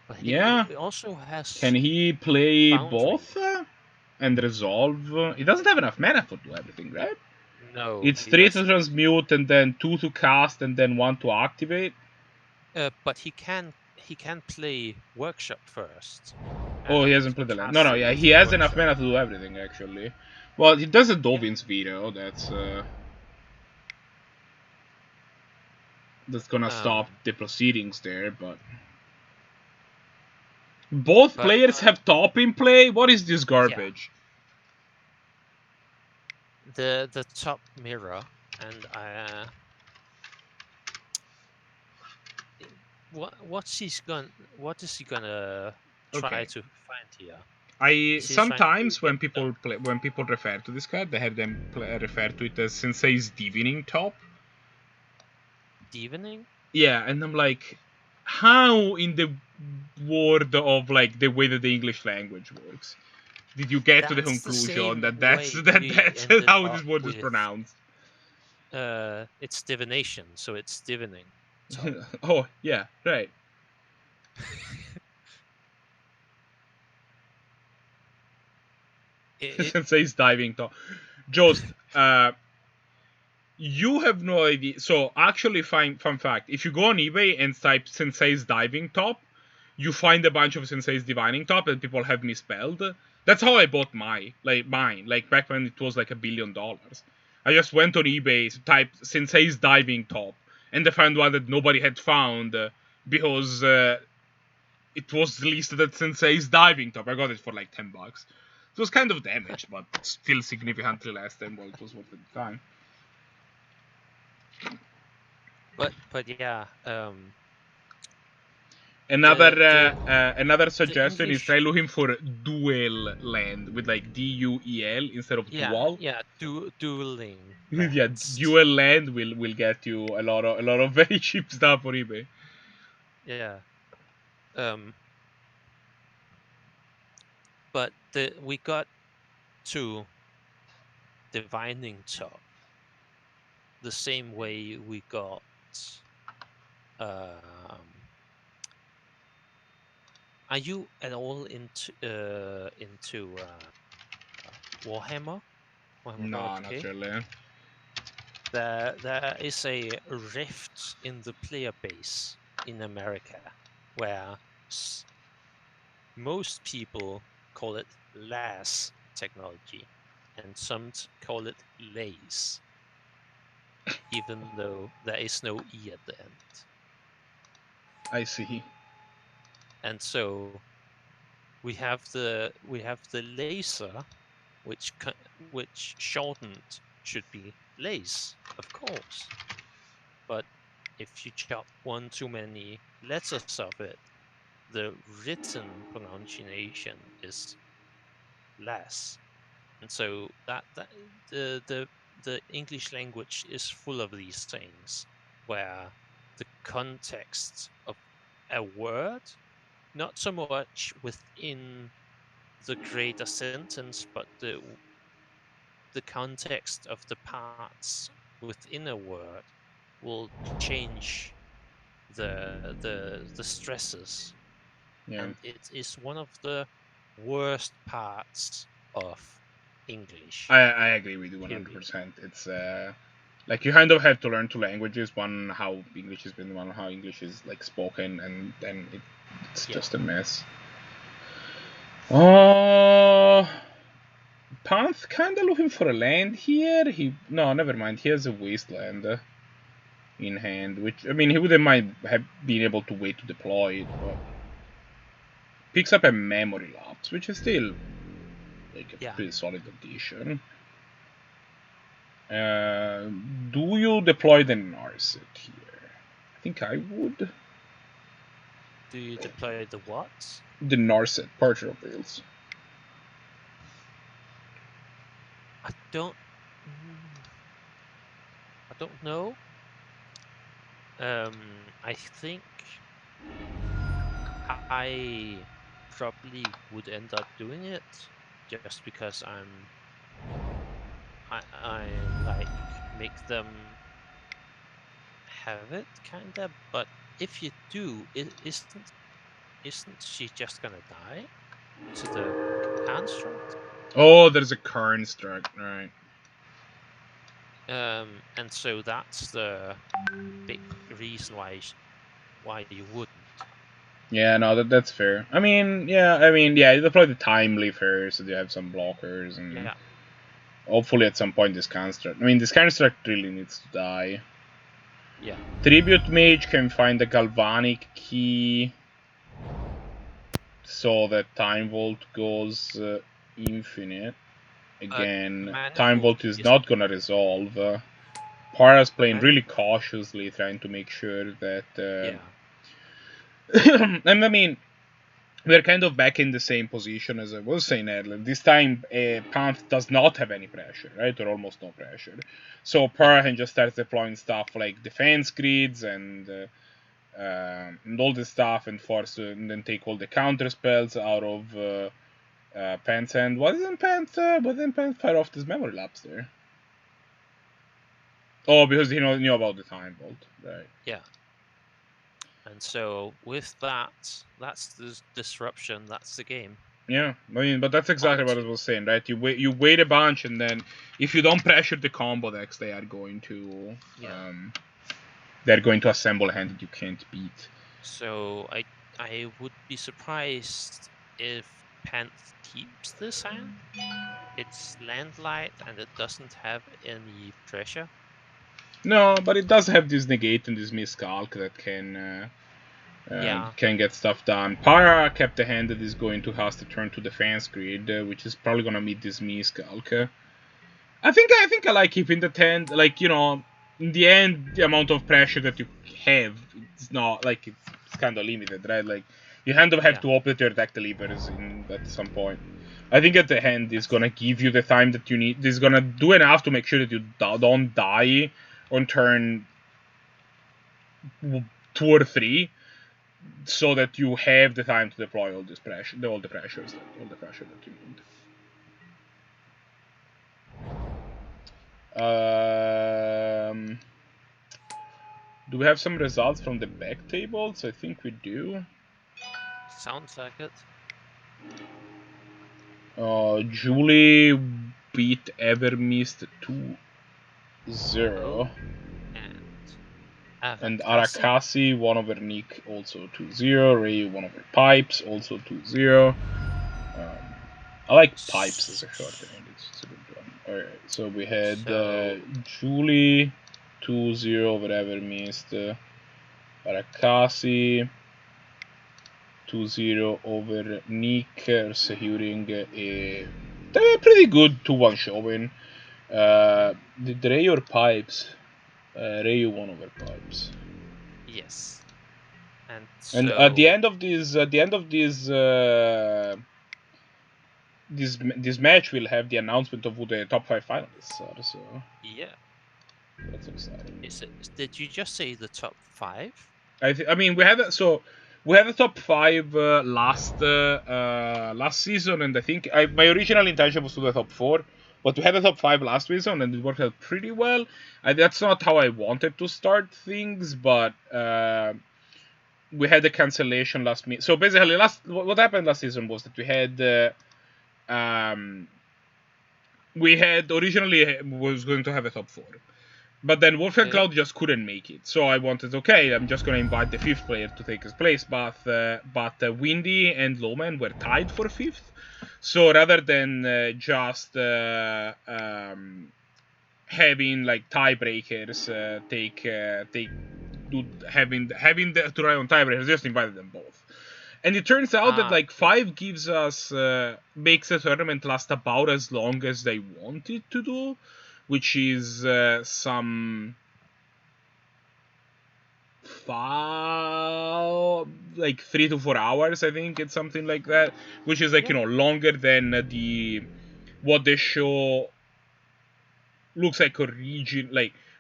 But he Yeah. also has. Can he play Foundry. both and resolve? He doesn't have enough mana to do everything, right? No, It's he 3 doesn't. to transmute and then 2 to cast and then 1 to activate. But he can play Workshop first. Oh, he hasn't played the land. No, yeah, he has enough mana to do everything, actually. Well, he does a Dovin's Veto, that's gonna stop the proceedings there, but... Both players have top in play? What is this garbage? Yeah. The top mirror, and what is he gonna try to find here? Sometimes when people refer to this card, they have them refer to it as Sensei's Divining Top. Divining? Yeah, and I'm like, how in the world of like the way that the English language works did you get to the conclusion that that's how this word is pronounced? It's divination, so it's divining. Oh yeah, right. Sensei's diving top. Just you have no idea. So actually, fun fact: if you go on eBay and type Sensei's diving top, you find a bunch of Sensei's divining top that people have misspelled. That's how I bought mine. Like back when it was like $1 billion. I just went on eBay, typed Sensei's diving top, and I found one that nobody had found because it was listed as Sensei's diving top. I got it for like $10. It was kind of damaged, but still significantly less than what it was worth at the time. But yeah. Another suggestion is try looking for dual land with like DUEL instead of dual. Yeah, dueling. Yeah, dual land will get you a lot of very cheap stuff on eBay. Yeah. But we got to divining top the same way we got are you at all into Warhammer? No, not really. There is a rift in the player base in America where most people call it LAS technology and some call it LAS, even though there is no E at the end. I see. And so we have the laser, which shortened should be lace, of course. But if you chop one too many letters of it, the written pronunciation is less. And so that the English language is full of these things where the context of a word, not so much within the greater sentence, but the context of the parts within a word will change the stresses, Yeah. and it is one of the worst parts of English. I agree with you 100%. It's like you kind of have to learn two languages: one how English is written, one how English is like spoken, and then it's just a mess. Oh, Panth kind of looking for a land here. No, never mind. He has a wasteland in hand, which I mean he wouldn't mind have been able to wait to deploy it, but picks up a memory lapse, which is still like a pretty solid addition. Do you deploy the Narset here? I think I would. Do you deploy the what? The Narset, Parcher of Wales. I don't know. I think I probably would end up doing it just because I like make them have it kinda, but if you do, isn't she just gonna die to the construct? Oh, there's a construct, right? And so that's the big reason why you wouldn't. Yeah, no, that's fair. I mean, yeah, you deploy the Timely first, so you have some blockers, and hopefully at some point this construct. I mean, this construct really needs to die. Yeah. Tribute Mage can find the Galvanic key, so that Time Vault goes infinite. Again, Time Vault is not gonna resolve. Para's playing really cautiously, trying to make sure that. And I mean, we're kind of back in the same position as I was saying earlier. This time, Panth does not have any pressure, right? Or almost no pressure. So Para can just start deploying stuff like defense grids and all this stuff, and then take all the counter spells out of Pants. And what didn't Pants fire off this memory lapse there? Oh, because he knew about the Time Vault, right? Yeah. And so with that's the disruption. That's the game. Yeah, I mean, but that's exactly what I was saying, right? You wait a bunch, and then if you don't pressure the combo decks, they are going to assemble a hand that you can't beat. So I would be surprised if Panth keeps this hand. It's landlight and it doesn't have any pressure. No, but it does have this negate and this miscalc that can get stuff done. Para kept a hand that is going to have to turn to defense grid, which is probably gonna meet this miscalc. I think I like keeping the hand. Like, in the end, the amount of pressure that you have, it's not like it's kind of limited, right? Like you kind of have to hope that your deck delivers at some point. I think at the end is gonna give you the time that you need. It's gonna do enough to make sure that you don't die on turn 2 or 3, so that you have the time to deploy all this pressure, all the pressure that you need. Do we have some results from the back tables? I think we do. Sounds like it. Juliee beat Evermist 2-0. And Arakasi won over Nick, also 2-0. Reiyu won over Pipes, also 2-0. I like Pipes as a shorthand. It's a good one. Alright, so we had Juliee 2-0 over Evermist. Arakasi 2-0 over Nick, securing a pretty good 2-1 showing. Did Reiyu or Pipes? Reiyu won over Pipes. Yes. And at the end of this match, we'll have the announcement of who the top 5 finalists are. So yeah, that's exciting. Did you just say the top 5? I mean, we had the top 5 last season, and I think my original intention was to do the top 4, But we had a top 5 last season, and it worked out pretty well. That's not how I wanted to start things, but we had a cancellation last minute. So basically, what happened last season was that we had originally was going to have a top 4. But then WolfgangCloud just couldn't make it. So I wanted, okay, I'm just going to invite the 5th player to take his place. But Windy and Lowman were tied for 5th. So rather than just having like tiebreakers to rely on tiebreakers, just invited them both. And it turns out that like 5 gives us makes the tournament last about as long as they want it to do, which is some 3 to 4 hours, I think it's something like that, which is like longer than what the show looks like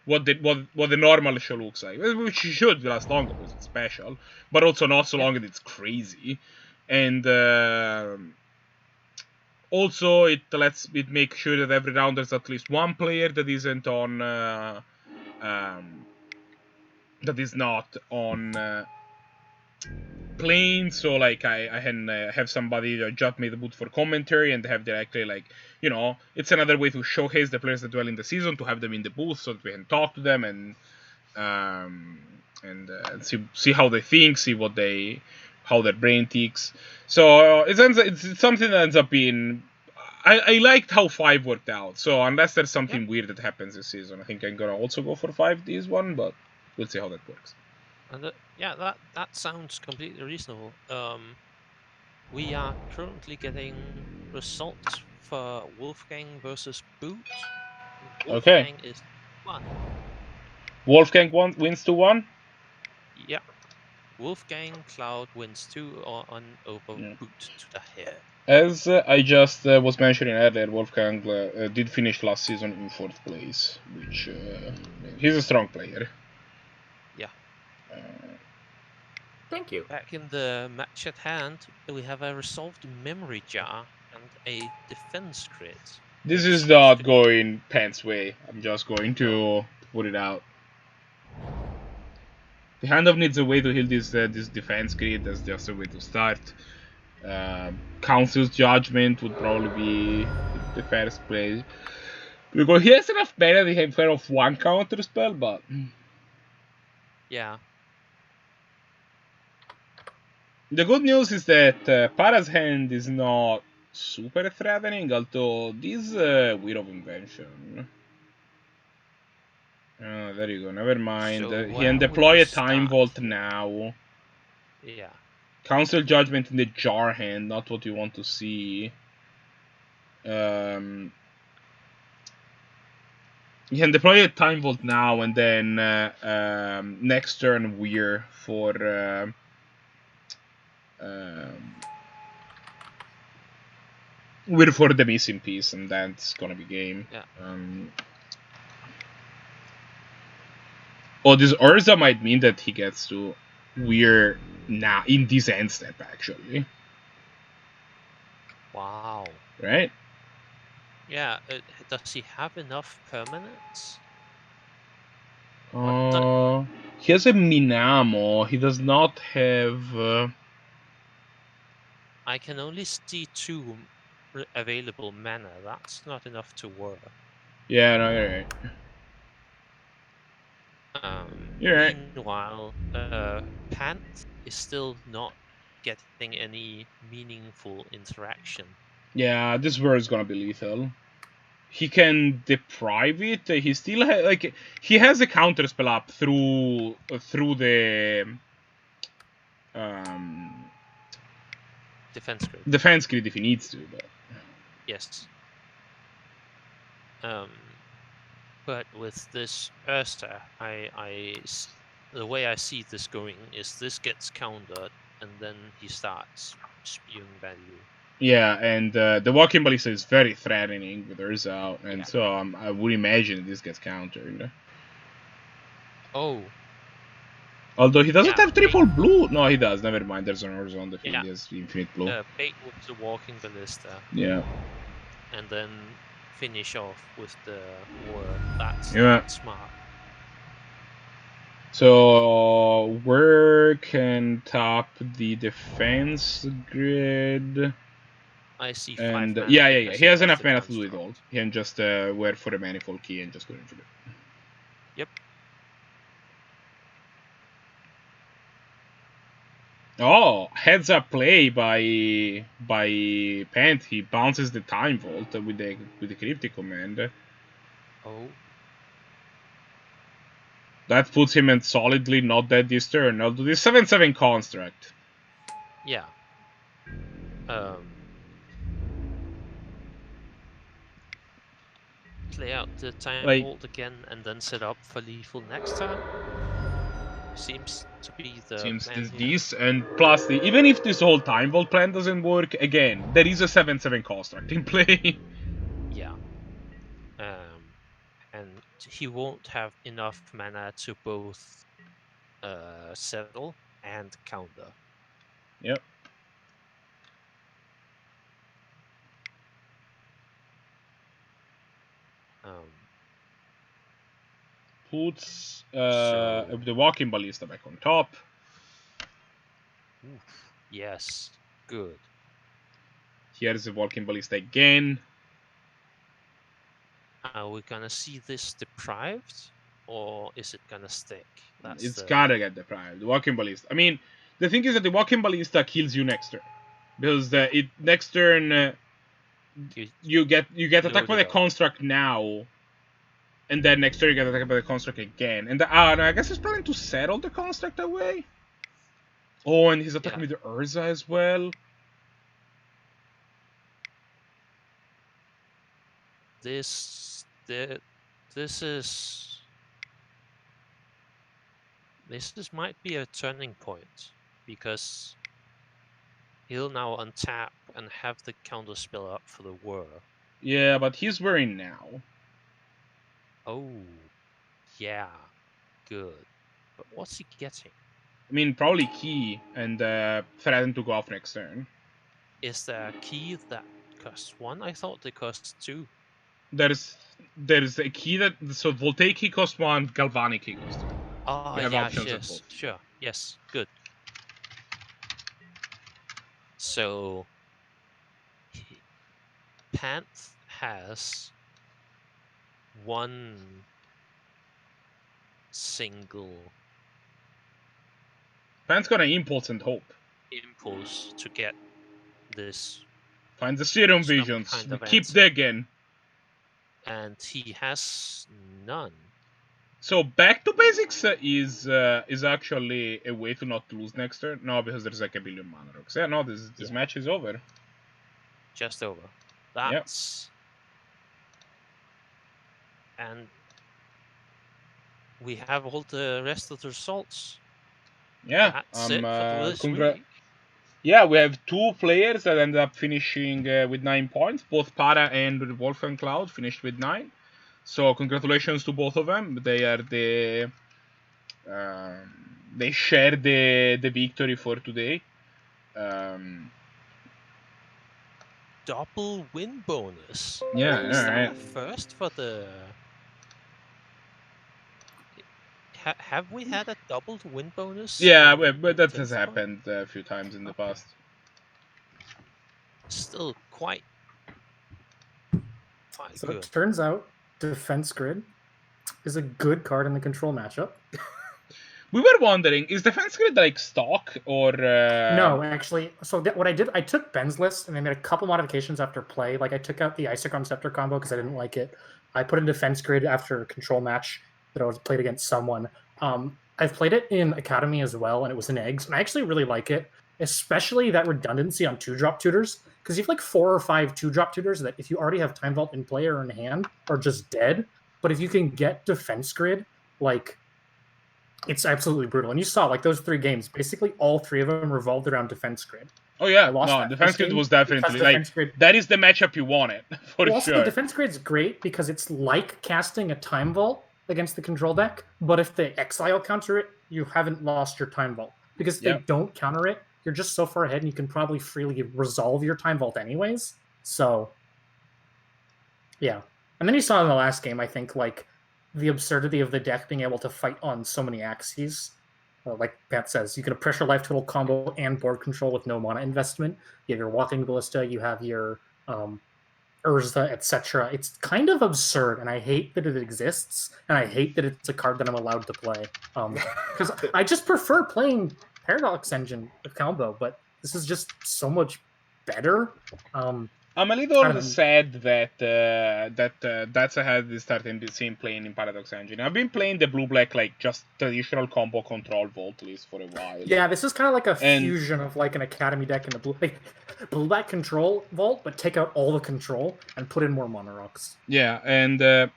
what the normal show looks like, which should last longer because it's special, but also not so long that it's crazy. And also it make sure that every round there's at least one player that isn't on that is not on plane. So like I can have somebody jump me the boot for commentary and have directly it's another way to showcase the players that dwell in the season, to have them in the booth so that we can talk to them and see how they think, see how their brain ticks. So it's something that ends up being. I liked how 5 worked out. So unless there's something weird that happens this season, I think I'm gonna also go for 5 this one, but we'll see how that works. And that sounds completely reasonable. We are currently getting results for Wolfgang versus Boot. Wolfgang is 1. Wolfgang wins 2-1? Yeah. WolfgangCloud wins 2-1 over Boottodahead. As I just was mentioning earlier, Wolfgang did finish last season in 4th place, which he's a strong player. Yeah. Thank you. Back in the match at hand, we have a resolved memory jar and a defense crit. This is not going Pants way. I'm just going to put it out. The handoff needs a way to heal this defense crit. That's just a way to start. Council's Judgment would probably be the first play. Because he has enough mana that he can fire off 1 counter spell, but. Yeah. The good news is that Para's hand is not super threatening, although this Wheel of Invention. Oh, there you go, never mind. So he can deploy a Time Vault now. Yeah. Council Judgment in the jar hand, not what you want to see. He can deploy a Time Vault now, and then next turn Weir for the missing piece, and that's gonna be game. Yeah. This Urza might mean that he gets to Weir now in this end step, actually. Wow. Right? Yeah. Does he have enough permanents? He has a Minamo. He does not have. I can only see 2 available mana. That's not enough to work. Yeah, no, you're right. You're right. Meanwhile, Pant is still not getting any meaningful interaction. Yeah, this word is gonna be lethal. He can deprive it. He still he has a counter spell up through the defense grid. Defense grid if he needs to, but yes. But with this Ursa, the way I see this going is this gets countered, and then he starts spewing value. Yeah, and the Walking Ballista is very threatening with Ursa out, and so I would imagine this gets countered. Oh. Although he doesn't have triple blue. No, he does. Never mind. There's an Ursa on the field. He has infinite blue. Bait with the Walking Ballista. Yeah. And then finish off with the war. That's Yeah. smart. So where can top the defense grid? I see And 5 mana. yeah. because He has has enough the mana to do it construct. all. He can just wait for the manifold key and just go into it. Yep. Oh, heads up play by Pant. He bounces the time vault with the cryptic command. Oh. That puts him in solidly not dead this turn. Now do this 7/7 construct. Yeah. Play out the time Like- vault again and then set up for lethal next turn. Seems to be the Seems plan here. this and plus even if this whole time vault plan doesn't work, again there is a 7/7 construct in play. Yeah. And he won't have enough mana to both settle and counter. Yep. Puts the walking ballista back on top. Oof, yes, good. Here's the walking ballista again. Are we gonna see this deprived, or is it gonna stick? It's gotta get deprived. The walking ballista. I mean, the thing is that the walking ballista kills you next turn, because next turn you get attacked by the construct now, and then next turn you get attacked by the construct again. And no, I guess he's planning to settle the construct away. Oh, and he's attacking with the Urza as well. This might be a turning point, because he'll now untap and have the counter spell up for the whir. Yeah, but he's wearing now. Oh, yeah, good. But what's he getting? I mean, probably key and threaten to go off next turn. Is there a key that costs 1? I thought they cost 2. There's a key that voltaic key costs 1, galvanic key costs 2. Oh, you have yeah, options of yes, both. sure, yes, good. So, Panth has one single Pan's got an impulse and hope. impulse to get this. Finds the serum Some visions. kind We of keep answer. digging. And he has none. So back to basics is actually a way to not lose next turn. No, because there's like a billion mana rocks. Yeah, no, this match is over. Just over. That's and we have all the rest of the results. Yeah, That's it for this week. Yeah, we have 2 players that ended up finishing with 9 points. Both Para and WolfgangCloud finished with 9. So congratulations to both of them. They are they share the victory for today. Double win bonus. Yeah, Is that alright. a first for the? Have we had a doubled win bonus? Yeah, in but that has 10th point? happened a few times in the past. Still quite So good. it turns out Defense Grid is a good card in the control matchup. We were wondering, is Defense Grid like stock or No, actually. So what I did, I took Ben's list and I made a couple modifications after play. Like I took out the Isochron Scepter combo because I didn't like it. I put in Defense Grid after a control match that I was played against someone. I've played it in Academy as well, and it was in Eggs, and I actually really like it, especially that redundancy on 2-drop tutors, because you have like 4 or 5 2-drop tutors that if you already have Time Vault in play or in hand are just dead. But if you can get Defense Grid, like, it's absolutely brutal. And you saw, like, those 3 games, basically all 3 of them revolved around Defense Grid. Oh yeah, I lost no, that Defense first Grid game was definitely because like Defense Grid- that is the matchup you wanted for Well, also, sure. the Defense Grid's great because it's like casting a Time Vault against the control deck, but if they exile counter it, you haven't lost your Time Vault. Because if they don't counter it, you're just so far ahead and you can probably freely resolve your Time Vault anyways. So, yeah. And then you saw in the last game, I think, like, the absurdity of the deck being able to fight on so many axes. Like Pat says, you can have pressure life total combo and board control with no mana investment. You have your Walking Ballista, you have your Urza, etc. It's kind of absurd, and I hate that it exists, and I hate that it's a card that I'm allowed to play. Because I just prefer playing Paradox Engine combo, but this is just so much better. I'm a little sad that that's ahead is starting the same playing in Paradox Engine. I've been playing the blue-black like just traditional combo control vault list for a while. Yeah, this is kind of like a fusion of like an Academy deck and a blue-black control vault, but take out all the control and put in more Mono Rocks. Yeah, and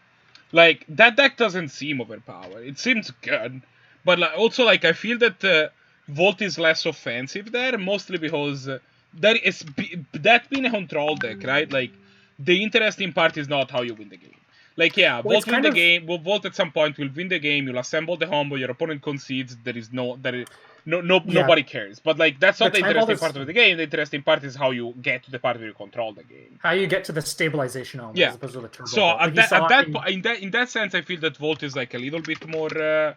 like that deck doesn't seem overpowered. It seems good, but like, also like I feel that Vault is less offensive there, mostly because. That being a control deck, right? Like, the interesting part is not how you win the game. Like, yeah, Vault win the game. Vault at some point will win the game. You'll assemble the combo. Your opponent concedes. Nobody cares. But like, that's not the interesting part of the game. The interesting part is how you get to the part where you control the game. How you get to the stabilization element as opposed to the turbo. So in that sense, I feel that Vault is like a little bit more.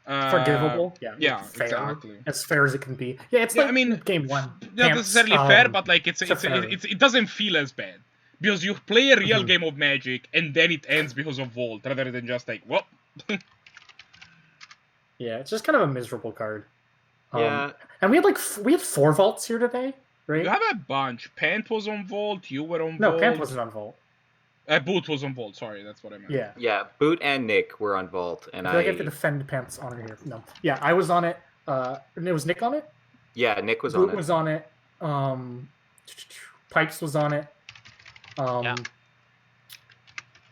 Forgivable, yeah, fair, exactly, as fair as it can be. Yeah, it's like, I mean, game one. Not necessarily fair, but like it doesn't feel as bad because you play a real game of Magic and then it ends because of Vault rather than just like what. Yeah, it's just kind of a miserable card. Yeah, and we had 4 Vaults here today, right? You have a bunch. Pant was on Vault. You were on Vault. No, Pant wasn't on Vault. Boot was on Vault. Sorry, that's what I meant. Yeah. Boot and Nick were on Vault, and I have to defend Pant's honor here. No, yeah, I was on it. And it was Nick on it. Yeah, Nick was Boot on it. Boot was on it. Pipes was on it.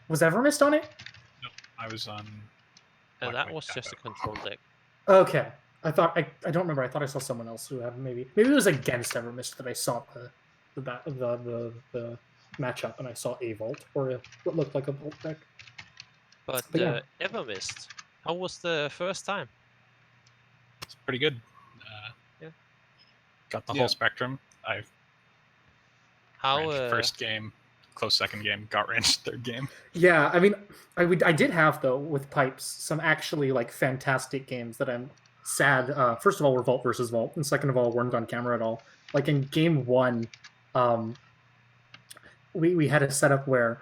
Was Evermist on it? No, I was on. That was just a control deck. Okay, I thought I don't remember. I thought I saw someone else who had maybe it was against Evermist that I saw the matchup, and I saw a Vault or what looked like a Vault deck. But Evermist, how was the first time? It's pretty good. Got the whole spectrum. First game, close second game, got ranged third game. Yeah, I mean, I did have though with Pipes some actually like fantastic games that I'm sad. First of all, were Vault versus Vault, and second of all, weren't on camera at all. Like in game 1, we had a setup where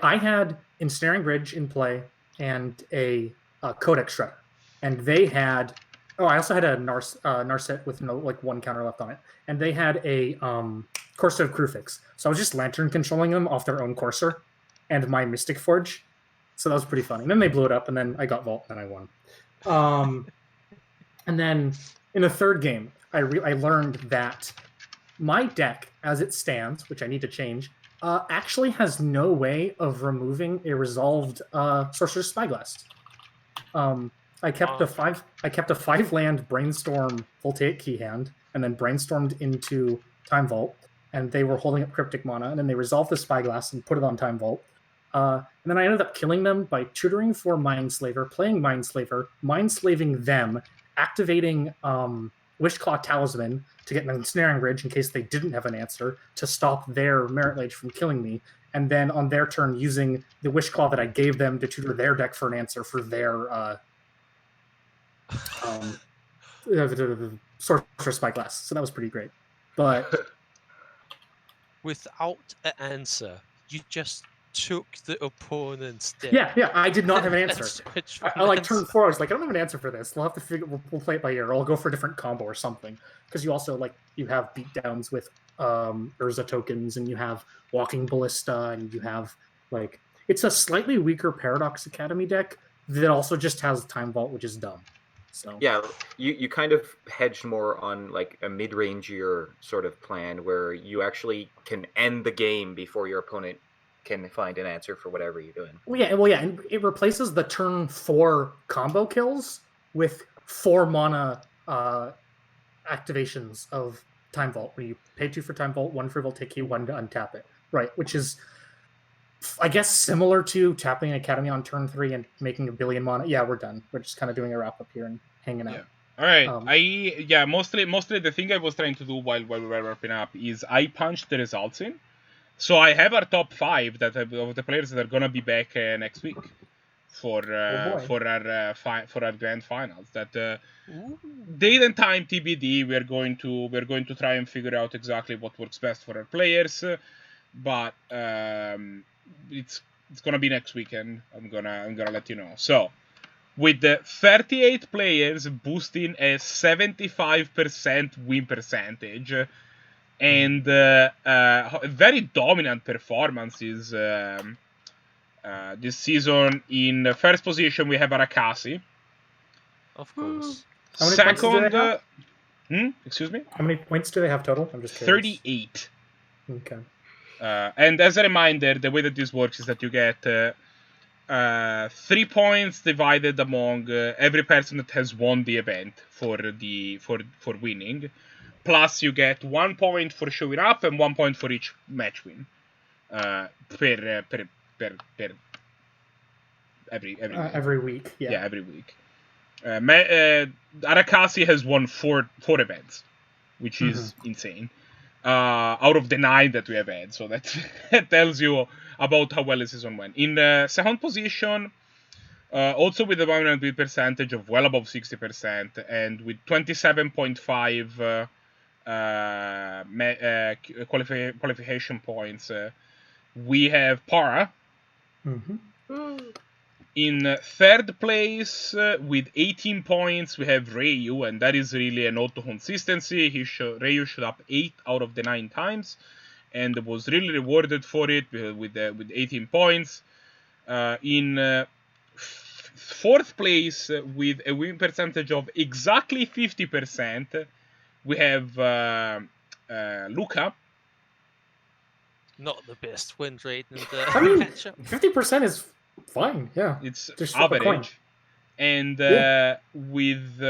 I had Ensnaring Bridge in play and a Codex Shredder, and they had. Oh, I also had a Narset with no like 1 counter left on it, and they had a Corsair of Crufix. So I was just Lantern controlling them off their own Corsair, and my Mystic Forge. So that was pretty funny. And then they blew it up, and then I got Vault, and I won. And then in the third game, I learned that my deck, as it stands, which I need to change, actually has no way of removing a resolved Sorcerer's Spyglass. I kept a 5-land Brainstorm Voltaic Keyhand, and then brainstormed into Time Vault, and they were holding up Cryptic Mana, and then they resolved the Spyglass and put it on Time Vault. And then I ended up killing them by tutoring for Mindslaver, playing Mindslaver, Mindslaving them, activating Wishclaw Talisman to get an Ensnaring Bridge in case they didn't have an answer, to stop their Merit Lage from killing me, and then on their turn using the Wishclaw that I gave them to tutor their deck for an answer for their Sorcerer Spyglass. So that was pretty great. But without an answer, you just took the opponent's deck. Yeah, I did not have an answer. I like turn 4, I was like, I don't have an answer for this. We'll have to figure. We'll play it by ear. Or I'll go for a different combo or something. Because you also you have beatdowns with Urza tokens, and you have Walking Ballista, and you have it's a slightly weaker Paradox Academy deck that also just has Time Vault, which is dumb. So yeah, you kind of hedged more on like a mid-rangier sort of plan where you actually can end the game before your opponent can find an answer for whatever you're doing. Well, yeah, and it replaces the turn 4 combo kills with 4 mana activations of Time Vault, where you pay 2 for Time Vault, 1 for Voltaic Key, 1 to untap it. Right, which is, I guess, similar to tapping Academy on turn 3 and making a billion mana. Yeah, we're done. We're just kind of doing a wrap up here and hanging out. All right. Mostly the thing I was trying to do while we were wrapping up is I punched the results in. So I have our top 5 of the players that are gonna be back next week for boy. for our grand finals. That date and time TBD. We're going to try and figure out exactly what works best for our players, but it's gonna be next weekend. I'm gonna let you know. So with the 38 players boosting a 75% win percentage. And very dominant performances this season. In first position, we have Arakasi. Of course. How many points do they Second, have? excuse me? How many points do they have total? I'm just curious. 38. Okay. And as a reminder, the way that this works is that you get 3 points divided among every person that has won the event for winning. Plus, you get 1 point for showing up and 1 point for each match win. Every week. Yeah. Yeah, every week. Arakasi has won four events, which is insane. Out of the 9 that we have had, so that tells you about how well the season went. In second position, also with a dominant win percentage of well above 60%, and with 27.5 qualification points, we have Para. In third place, with 18 points, we have Reiyu, and that is really an auto consistency. Reiyu showed up 8 out of the 9 times, and was really rewarded for it with 18 points. In fourth place, with a win percentage of exactly 50%, we have Luca. Not the best win rate in the I mean, matchup. 50% is fine. Yeah. It's Just flip a coin. average. And with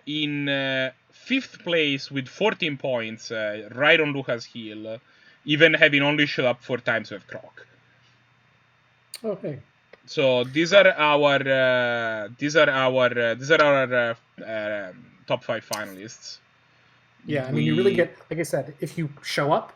in fifth place with 14 points, right on Luca's heel, even having only showed up 4 times with Croc. Okay. So these are our top 5 finalists. Yeah, I mean, you really get, like I said, if you show up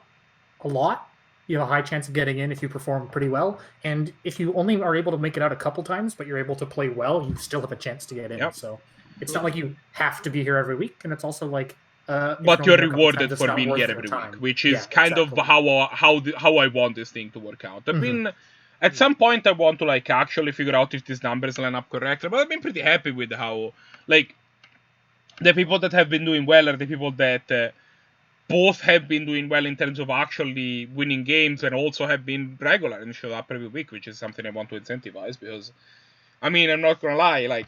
a lot, you have a high chance of getting in if you perform pretty well. And if you only are able to make it out a couple times, but you're able to play well, you still have a chance to get in. Yep. So it's not like you have to be here every week, and it's also like. But you're rewarded for being here every week, which is kind of how I want this thing to work out. I've been. At some point, I want to actually figure out if these numbers line up correctly, but I've been pretty happy with how the people that have been doing well are the people that both have been doing well in terms of actually winning games and also have been regular and show up every week, which is something I want to incentivize because, I mean, I'm not gonna lie,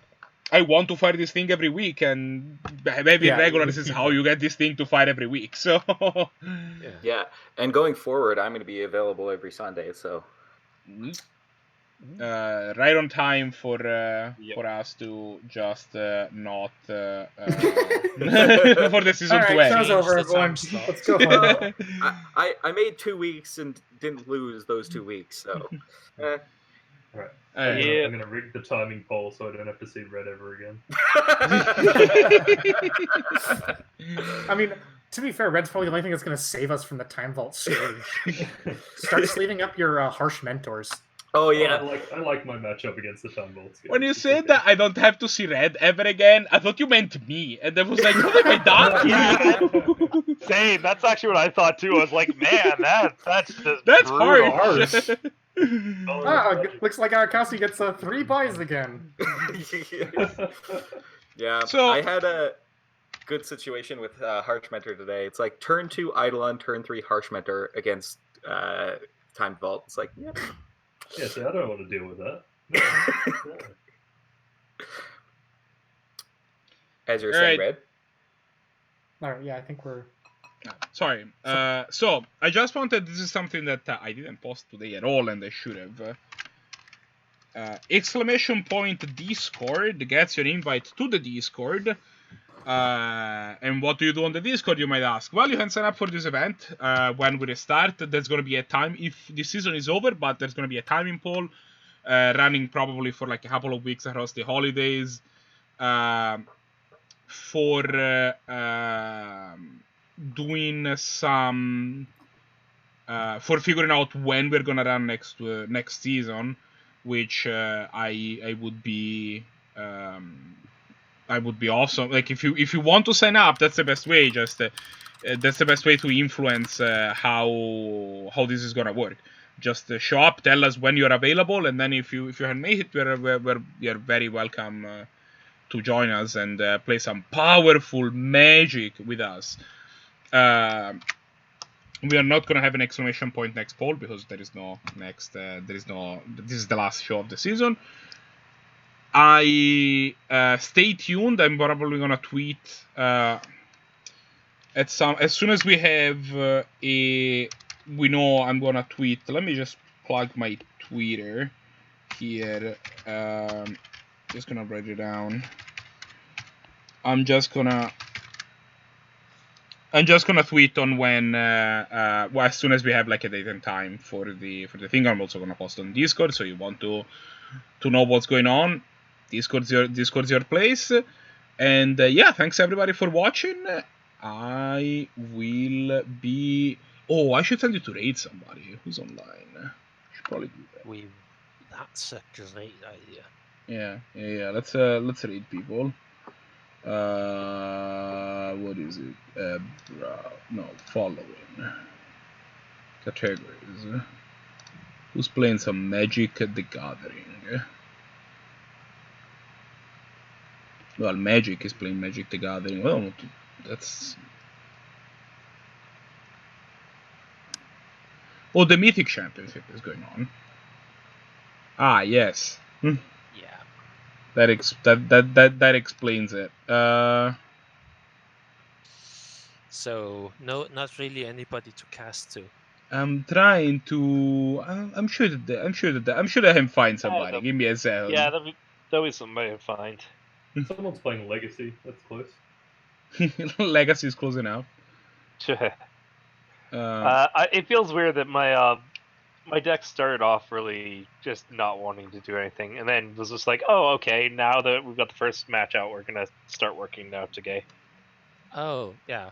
I want to fire this thing every week, and maybe regular is how you get this thing to fire every week. So yeah, and going forward, I'm going to be available every Sunday. So right on time for us to just not for the season to end. Show's over, everyone. Let's go home. I made 2 weeks and didn't lose those 2 weeks, so. Right. I'm gonna rig the timing poll so I don't have to see red ever again. I mean, to be fair, red's probably the only thing that's going to save us from the time vault scourge. Start sleeving up your harsh mentors. Oh yeah, I like my matchup against the time vaults. When you said that I don't have to see red ever again, I thought you meant me, and I was like, "What have I done?" Yeah. Same. That's actually what I thought too. I was like, "Man, that's just that's harsh." Looks like Arakasi gets 3 buys again. Yeah, so I had a good situation with Harsh Mentor today. It's like turn 2 Eidolon, turn 3 Harsh Mentor against Time Vault. It's like, yeah. Yeah, so I don't want to deal with that. As you're saying, Red? All right, yeah, I think we're... Sorry. So, I just wanted... This is something that I didn't post today at all, and I should have. Exclamation point Discord gets your invite to the Discord. And what do you do on the Discord, you might ask? Well, you can sign up for this event when we restart. There's going to be a time, if the season is over, but there's going to be a timing poll running probably for a couple of weeks across the holidays for doing some for figuring out when we're gonna run next season, which I would be awesome. Like if you want to sign up, that's the best way. That's the best way to influence how this is gonna work. Just show up, tell us when you're available, and then if you haven't made it, you're very welcome to join us and play some powerful Magic with us. We are not gonna have an exclamation point next poll because there is no next. This is the last show of the season. Stay tuned. I'm probably gonna tweet as soon as we have we know. I'm gonna tweet. Let me just plug my Twitter here. Just gonna write it down. I'm just gonna tweet on when as soon as we have like a date and time for the thing. I'm also gonna post on Discord, so you want to know what's going on. Discord's your place. And yeah, thanks everybody for watching. I will be. Oh, I should tell you to raid somebody who's online. Should probably do that. That's a great idea. Yeah. Let's raid people. What is it? Following. Categories. Who's playing some Magic the Gathering? Well, Magic is playing Magic the Gathering. Well, that's. Oh, the Mythic Championship is going on. Ah, yes. Yeah. That explains it. So not really anybody to cast to. I'm trying to. I'm sure that I can find somebody. Give me a second. Yeah, that'll be somebody to find. Someone's playing Legacy. That's close. Legacy is close enough. It feels weird that my deck started off really just not wanting to do anything, and then was just like, oh, okay, now that we've got the first match out, we're gonna start working now today. Oh, yeah.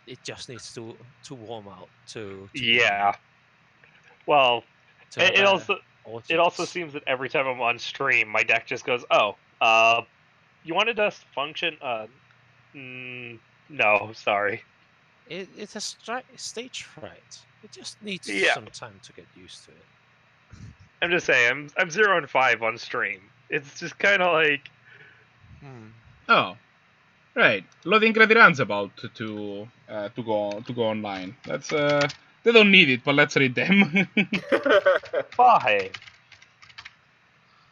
It just needs to warm out to yeah. Well, it also audience. seems that every time I'm on stream, my deck just goes, oh, you wanted us to function? No, sorry. It's a stage fright. It just needs some time to get used to it. I'm just saying, I'm 0 and 5 on stream. It's just kind of like. Oh, right. Loading ready runs about to go online. That's they don't need it, but let's read them. Bye.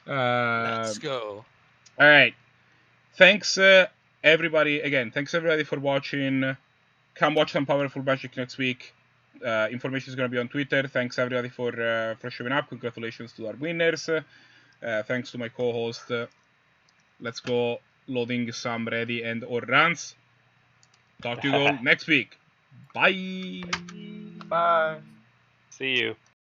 Let's go. All right. Thanks everybody again. Thanks everybody for watching. Come watch some powerful Magic next week. Information is going to be on Twitter. Thanks everybody for showing up. Congratulations to our winners. Thanks to my co-host. Let's go loading some ready and or runs. Talk to you all next week. Bye. Bye. See you.